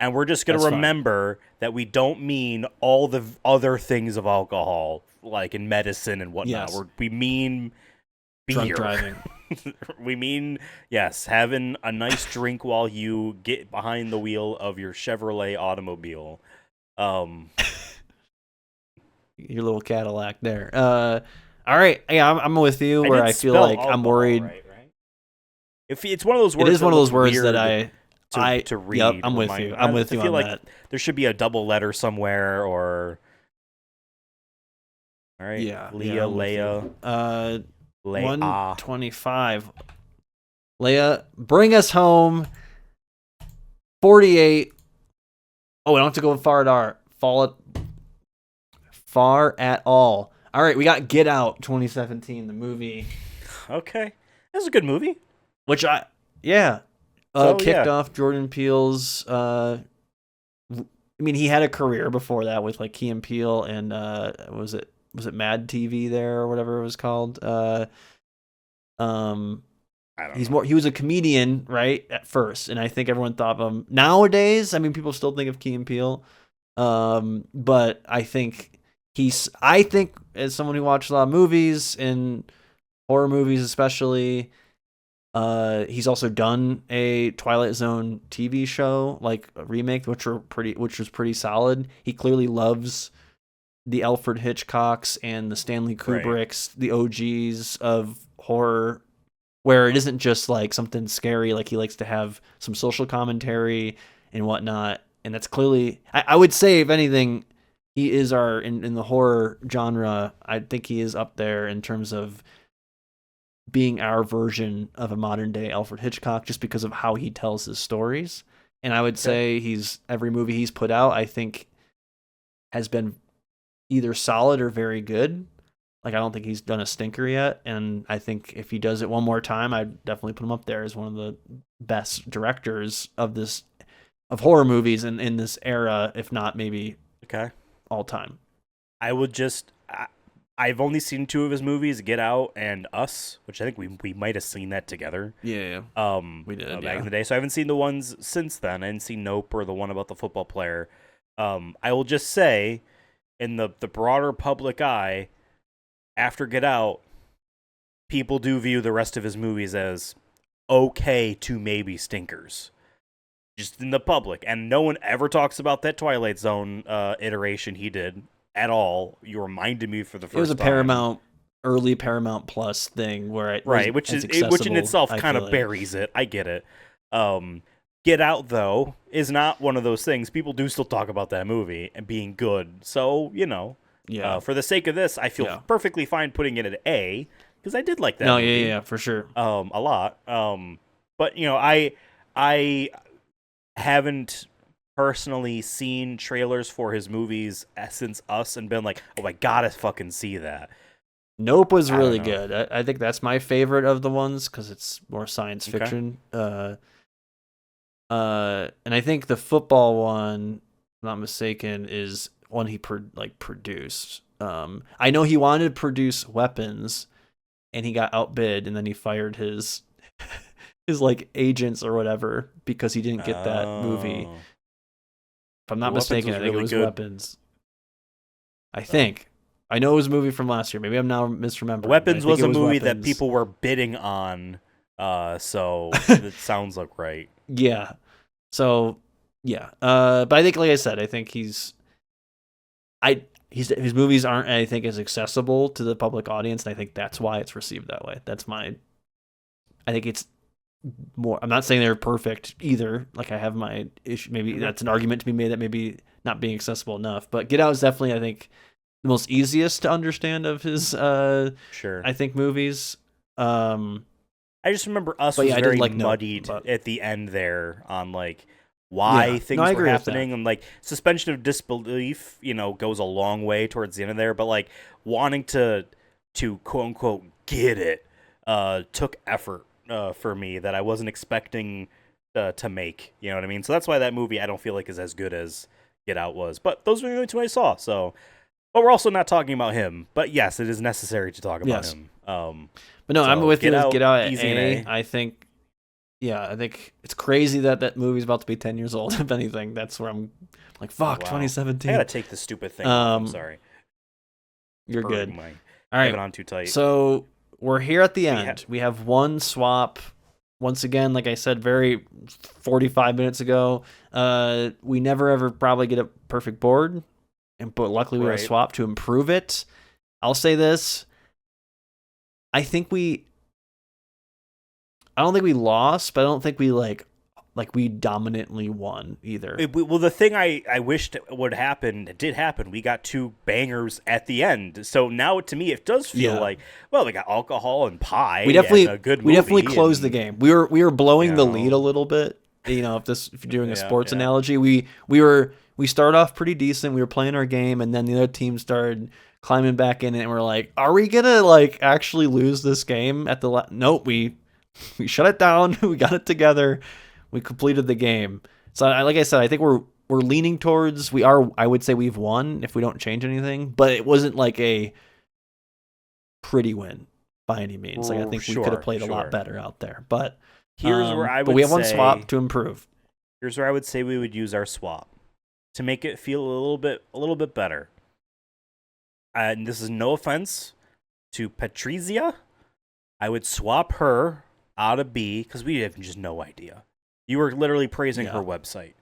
and we're just gonna remember that we don't mean all the other things of alcohol, like in medicine and whatnot. Yes. We mean beer. Drunk driving. We mean, yes, having a nice drink while you get behind the wheel of your Chevrolet automobile. Your little Cadillac there. All right. Yeah, I'm with you where I feel like I'm worried. Right? If it's one of those words, it is one of those words that to read. Yep, I'm with you. I'm with you on that. There should be a double letter somewhere, or all right. Yeah, Leia. 125. Leia, bring us home. 48. Oh, we don't have to go far at all. All right, we got Get Out 2017, the movie. Okay. That's a good movie. Which kicked off Jordan Peele's I mean, he had a career before that with like Key and Peele and was it Mad TV there or whatever it was called? I don't know. He was a comedian, right, at first, and I think everyone thought of him. Nowadays, I mean, people still think of Key and Peele, but I think as someone who watched a lot of movies and horror movies especially, he's also done a Twilight Zone TV show, like a remake, which was pretty solid. He clearly loves the Alfred Hitchcocks and the Stanley Kubricks, the OGs of horror, where it isn't just like something scary. Like he likes to have some social commentary and whatnot. And that's clearly, I would say, if anything, he is in the horror genre. I think he is up there in terms of being our version of a modern day Alfred Hitchcock, just because of how he tells his stories. And I would say every movie he's put out, I think, has been either solid or very good. Like, I don't think he's done a stinker yet. And I think if he does it one more time, I'd definitely put him up there as one of the best directors of horror movies in this era, if not maybe all time. I've only seen 2 of his movies, Get Out and Us, which I think we might have seen that together. Yeah. We did back in the day. So I haven't seen the ones since then. I didn't see Nope or the one about the football player. I will just say, in the broader public eye, after Get Out, people do view the rest of his movies as okay to maybe stinkers. Just in the public. And no one ever talks about that Twilight Zone iteration he did at all. You reminded me for the first time. It was a early Paramount Plus thing where which in itself kind of buries it. I get it. Get Out, though, is not one of those things. People do still talk about that movie and being good. So, for the sake of this, I feel perfectly fine putting it at A, because I did like that movie. Yeah, for sure. A lot. But, I haven't personally seen trailers for his movies since Us and been like, oh, I gotta fucking see that. Nope was really good. I think that's my favorite of the ones because it's more science fiction. And I think the football one, if I'm not mistaken, is one he produced. I know he wanted to produce Weapons, and he got outbid, and then he fired his agents or whatever because he didn't get that movie. If I'm not mistaken, I think it was good. Weapons. I think. I know it was a movie from last year. Maybe I'm now misremembering. Weapons was a movie that people were bidding on, so it sounds like right. Yeah. So, yeah. But I think, like I said, I think his movies aren't, I think, as accessible to the public audience, and I think that's why it's received that way. I think it's more, I'm not saying they're perfect either. Like, I have my issue. Maybe that's an argument to be made that maybe not being accessible enough. But Get Out is definitely, I think, the most easiest to understand of his, I think, movies. I just remember Us was very muddied at the end there on why things were happening, and suspension of disbelief, goes a long way towards the end of there. But wanting to quote unquote get it took effort for me that I wasn't expecting to make. You know what I mean? So that's why that movie I don't feel like is as good as Get Out was. But those were the only 2 I saw. So, but we're also not talking about him. But yes, it is necessary to talk about him. But no, I'm with you. Get Out at easy A. I think it's crazy that movie's about to be 10 years old. If anything, that's where I'm like, fuck, 2017. I gotta take this stupid thing. I'm sorry. You're good. All right, have it on too tight. So we're here at the end. We have one swap. Once again, like I said, 45 minutes ago, we never ever probably get a perfect board, but luckily we have a swap to improve it. I'll say this. I don't think we lost, but I don't think we we dominantly won either. Well, the thing I wished would happen, it did happen. We got 2 bangers at the end. So now to me, it does feel we got alcohol and pie. We definitely, and a good movie we definitely closed the game. We were blowing the lead a little bit. If you're doing a sports analogy, we started off pretty decent. We were playing our game, and then the other team started climbing back in, and we're like, are we gonna actually lose this game at the nope, we shut it down. We got it together. We completed the game. So like I said, I think we're leaning towards I would say we've won if we don't change anything, but it wasn't a pretty win by any means. I think we could have played a lot better out there. But here's where I would but we have one swap to improve. Here's where I would say we would use our swap to make it feel a little bit better. And this is no offense to Patrizia. I would swap her out of B because we have just no idea. You were literally praising her website.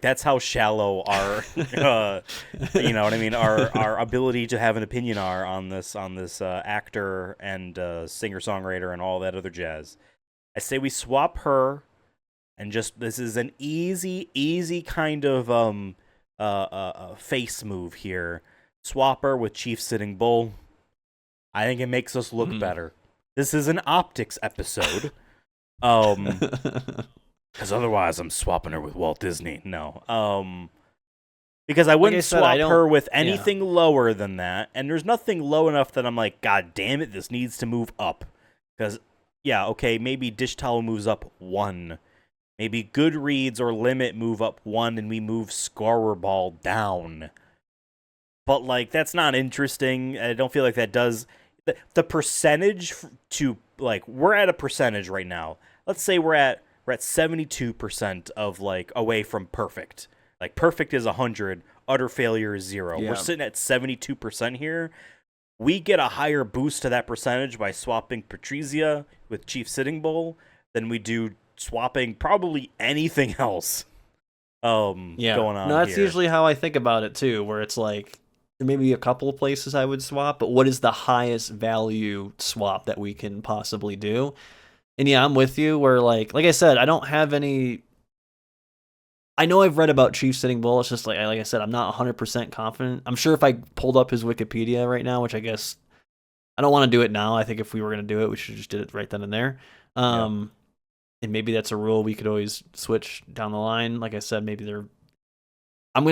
That's how shallow our, you know what I mean, our ability to have an opinion are on this actor and singer-songwriter and all that other jazz. I say we swap her, and this is an easy kind of face move here. Swap her with Chief Sitting Bull. I think it makes us look better. This is an optics episode. Because otherwise, I'm swapping her with Walt Disney. No. Because I wouldn't said, swap her with anything lower than that. And there's nothing low enough that I'm like, God damn it, this needs to move up. Because, yeah, okay, maybe Dish Towel moves up 1. Maybe Goodreads or Limit move up 1 and we move Scorer Ball down. But, like, that's not interesting. I don't feel like that does... The percentage to, like, we're at a percentage right now. Let's say we're at 72% of, like, away from perfect. Like, perfect is 100, utter failure is 0. Yeah. We're sitting at 72% here. We get a higher boost to that percentage by swapping Patrizia with Chief Sitting Bull than we do swapping probably anything else going on. No, that's here. usually how I think about it, too, where it's like, maybe a couple of places I would swap, but what is the highest value swap that we can possibly do? And yeah, I'm with you where like I said, I don't have any. I know I've read about Chief Sitting Bull. It's just like I said, I'm not 100% confident. I'm sure if I pulled up his Wikipedia right now, which I guess I don't want to do it now. I think if we were going to do it, we should just did it right then and there. And maybe that's a rule we could always switch down the line. Like I said, maybe we're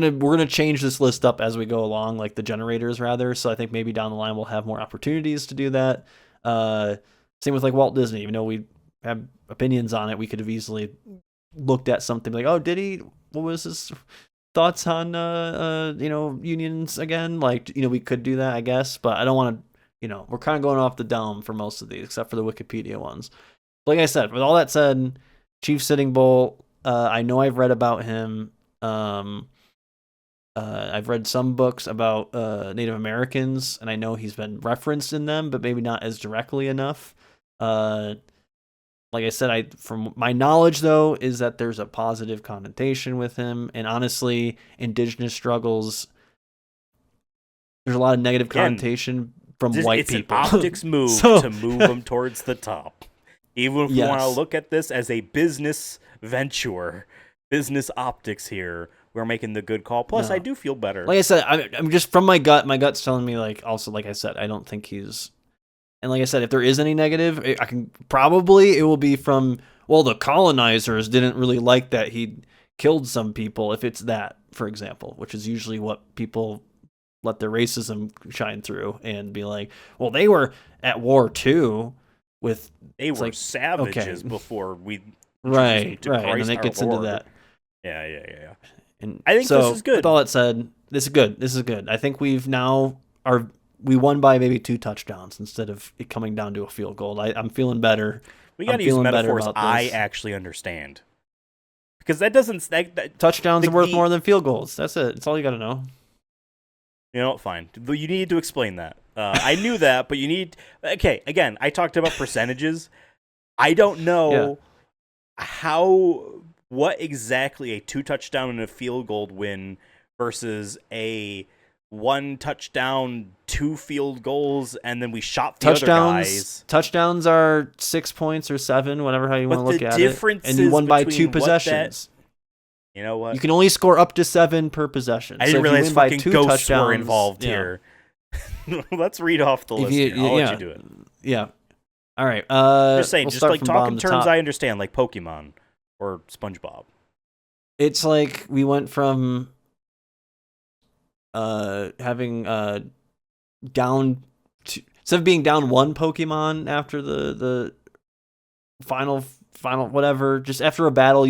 gonna change this list up as we go along, like the generators rather. So I think maybe down the line we'll have more opportunities to do that. Same with like Walt Disney. Even though we have opinions on it, we could have easily looked at something like, oh, did he? What was his thoughts on unions again? Like, we could do that, I guess, but I don't want to. We're kind of going off the dome for most of these, except for the Wikipedia ones. Like I said, with all that said, Chief Sitting Bull, I know I've read about him. I've read some books about Native Americans, and I know he's been referenced in them, but maybe not as directly enough. Like I said, from my knowledge, though, is that there's a positive connotation with him. And honestly, indigenous struggles, there's a lot of negative connotation from white people. It's an optics move to move them towards the top. Even if you want to look at this as a business venture, business optics here, we're making the good call. Plus, I do feel better. Like I said, I'm just from my gut's telling me, like, also, like I said, I don't think he's. And like I said, if there is any negative, it will be from, well, the colonizers didn't really like that he killed some people. If it's that, for example, which is usually what people let their racism shine through and be like, well, they were at war too. They were like, savages before we. Right. And then it gets into that. Yeah. And I think this is good. With all that said, this is good. I think we won by maybe 2 touchdowns instead of it coming down to a field goal. I'm feeling better. We got to use metaphors I actually understand. Because that doesn't... touchdowns are worth more than field goals. That's it. That's all you got to know. You know what? Fine. But you need to explain that. I knew that, but you need... Okay, again, I talked about percentages. I don't know what exactly a 2 touchdown and a field goal win versus a 1 touchdown, 2 field goals, and then we shot the other guys. Touchdowns are 6 points or 7, whatever how you want to look at it. And you won by 2 possessions. You know what? You can only score up to 7 per possession. I didn't realize fucking ghosts were involved here. Let's read off the list. I'll let you do it. Yeah. All right. Just saying, just like talking terms I understand, like Pokemon or SpongeBob. It's like we went from having down to, instead of being down 1 Pokemon after the final whatever, just after a battle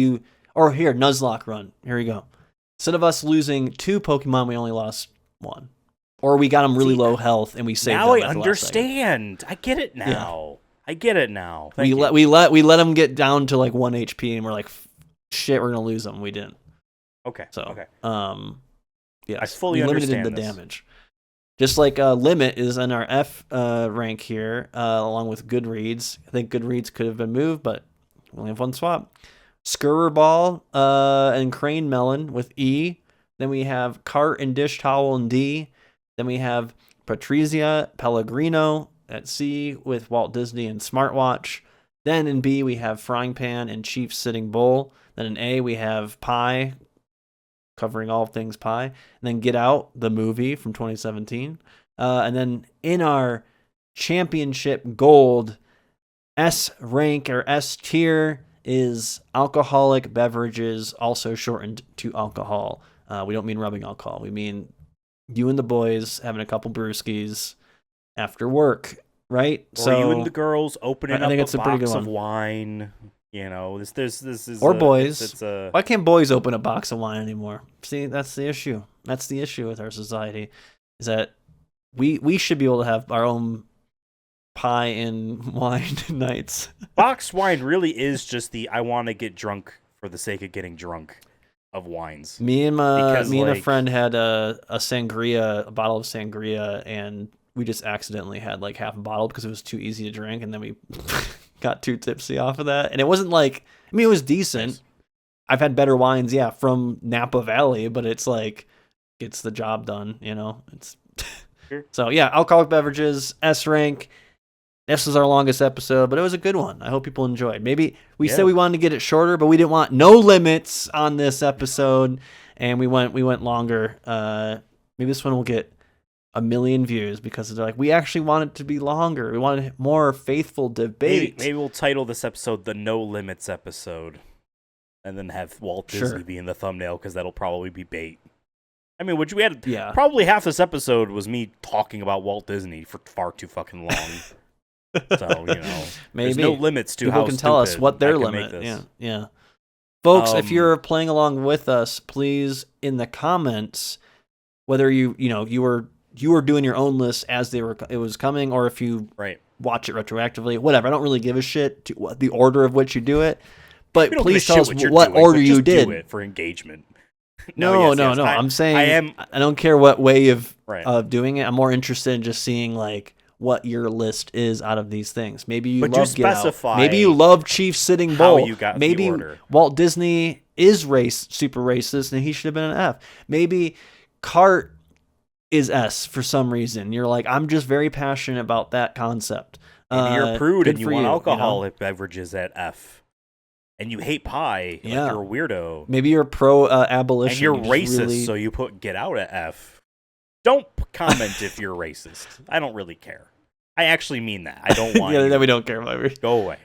Nuzlocke run. Here we go. Instead of us losing 2 Pokemon, we only lost 1. Or we got them really low health and we saved them. Now I understand. I get it now. Yeah. I get it now. We let them get down to like 1 HP and we're like, shit, we're gonna lose them. We didn't. Okay. So yeah, I fully understand the damage. Just like Limit is in our F rank here, along with Goodreads. I think Goodreads could have been moved, but we only have 1 swap. Scurrer Ball and Crane Melon with E. Then we have Cart and Dish Towel in D. Then we have Patrizia Pellegrino at C with Walt Disney and Smartwatch. Then in B we have Frying Pan and Chief Sitting Bull. Then in A we have Pie, covering all things pie. And then Get Out, the movie from 2017. And then in our championship gold S rank or S tier is alcoholic beverages, also shortened to alcohol. We don't mean rubbing alcohol. We mean you and the boys having a couple brewskis after work, right? Or you and the girls opening up a box of wine. You know, this is or boys. It's a... Why can't boys open a box of wine anymore? See, that's the issue. That's the issue with our society, is that we should be able to have our own pie and wine nights. Boxed wine really is just the I want to get drunk for the sake of getting drunk of wines. Me and a friend had a sangria, a bottle of sangria, and we just accidentally had like half a bottle because it was too easy to drink, and then we got too tipsy off of that. And it wasn't like, I mean, it was decent. Nice. I've had better wines, yeah, from Napa Valley, but it's like gets the job done, you know. It's sure. So yeah, alcoholic beverages, S rank. This was our longest episode, but it was a good one. I hope people enjoyed. Maybe we said we wanted to get it shorter, but we didn't want no limits on this episode, and we went longer. Maybe this one will get 1 million views because they're like, we actually want it to be longer. We wanted more faithful debate. Maybe we'll title this episode the No Limits episode, and then have Walt Disney be in the thumbnail because that'll probably be bait. I mean, we had probably half this episode was me talking about Walt Disney for far too fucking long. So, you know, maybe there's no limits to people how can tell us what their limit. Yeah. Folks, if you're playing along with us, please in the comments, whether you were doing your own list as it was coming, or if you watch it retroactively, whatever. I don't really give a shit to the order of which you do it, but please tell us what order you did. Do it for engagement. No. I'm saying I don't care what way of doing it. I'm more interested in just seeing like what your list is out of these things. Maybe you love Get Out. Maybe you love Chief Sitting Bull. Maybe Walt Disney is super racist and he should have been an F. Maybe Cart is S for some reason. You're like, I'm just very passionate about that concept. Maybe you're a prude and you want alcoholic beverages at F. And you hate pie. Like you're a weirdo. Maybe you're pro abolition. And you're racist, so you put Get Out at F. Don't comment if you're racist. I don't really care. I actually mean that. I don't want that we don't care about it. Go away.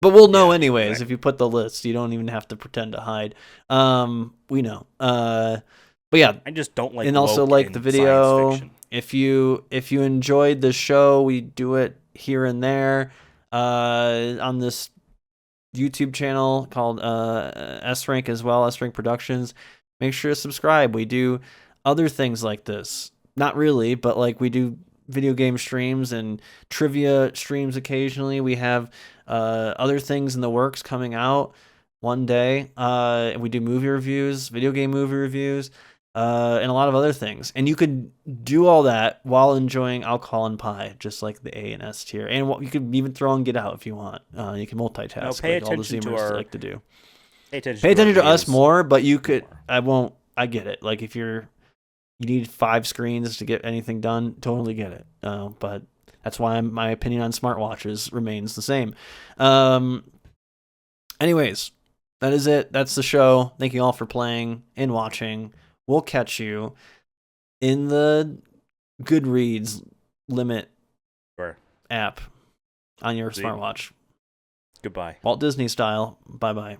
But we'll know anyways if you put the list. You don't even have to pretend to hide. We know. But yeah, I just don't like. And also like the video. If you enjoyed the show, we do it here and there on this YouTube channel called S Rank as well, S Rank Productions. Make sure to subscribe. We do other things like this. Not really, but like we do video game streams and trivia streams occasionally. We have other things in the works coming out one day. We do movie reviews, video game movie reviews, and a lot of other things. And you could do all that while enjoying alcohol and pie, just like the A and S tier. And you could even throw in Get Out if you want. You can multitask, pay like all the attention to Zoomers like to do. Pay attention to us more, but you could. I get it. Like if you need 5 screens to get anything done, totally get it. But that's why my opinion on smartwatches remains the same. Anyways, that is it. That's the show. Thank you all for playing and watching. We'll catch you in the Goodreads limit app on your smartwatch. Goodbye. Walt Disney style. Bye-bye.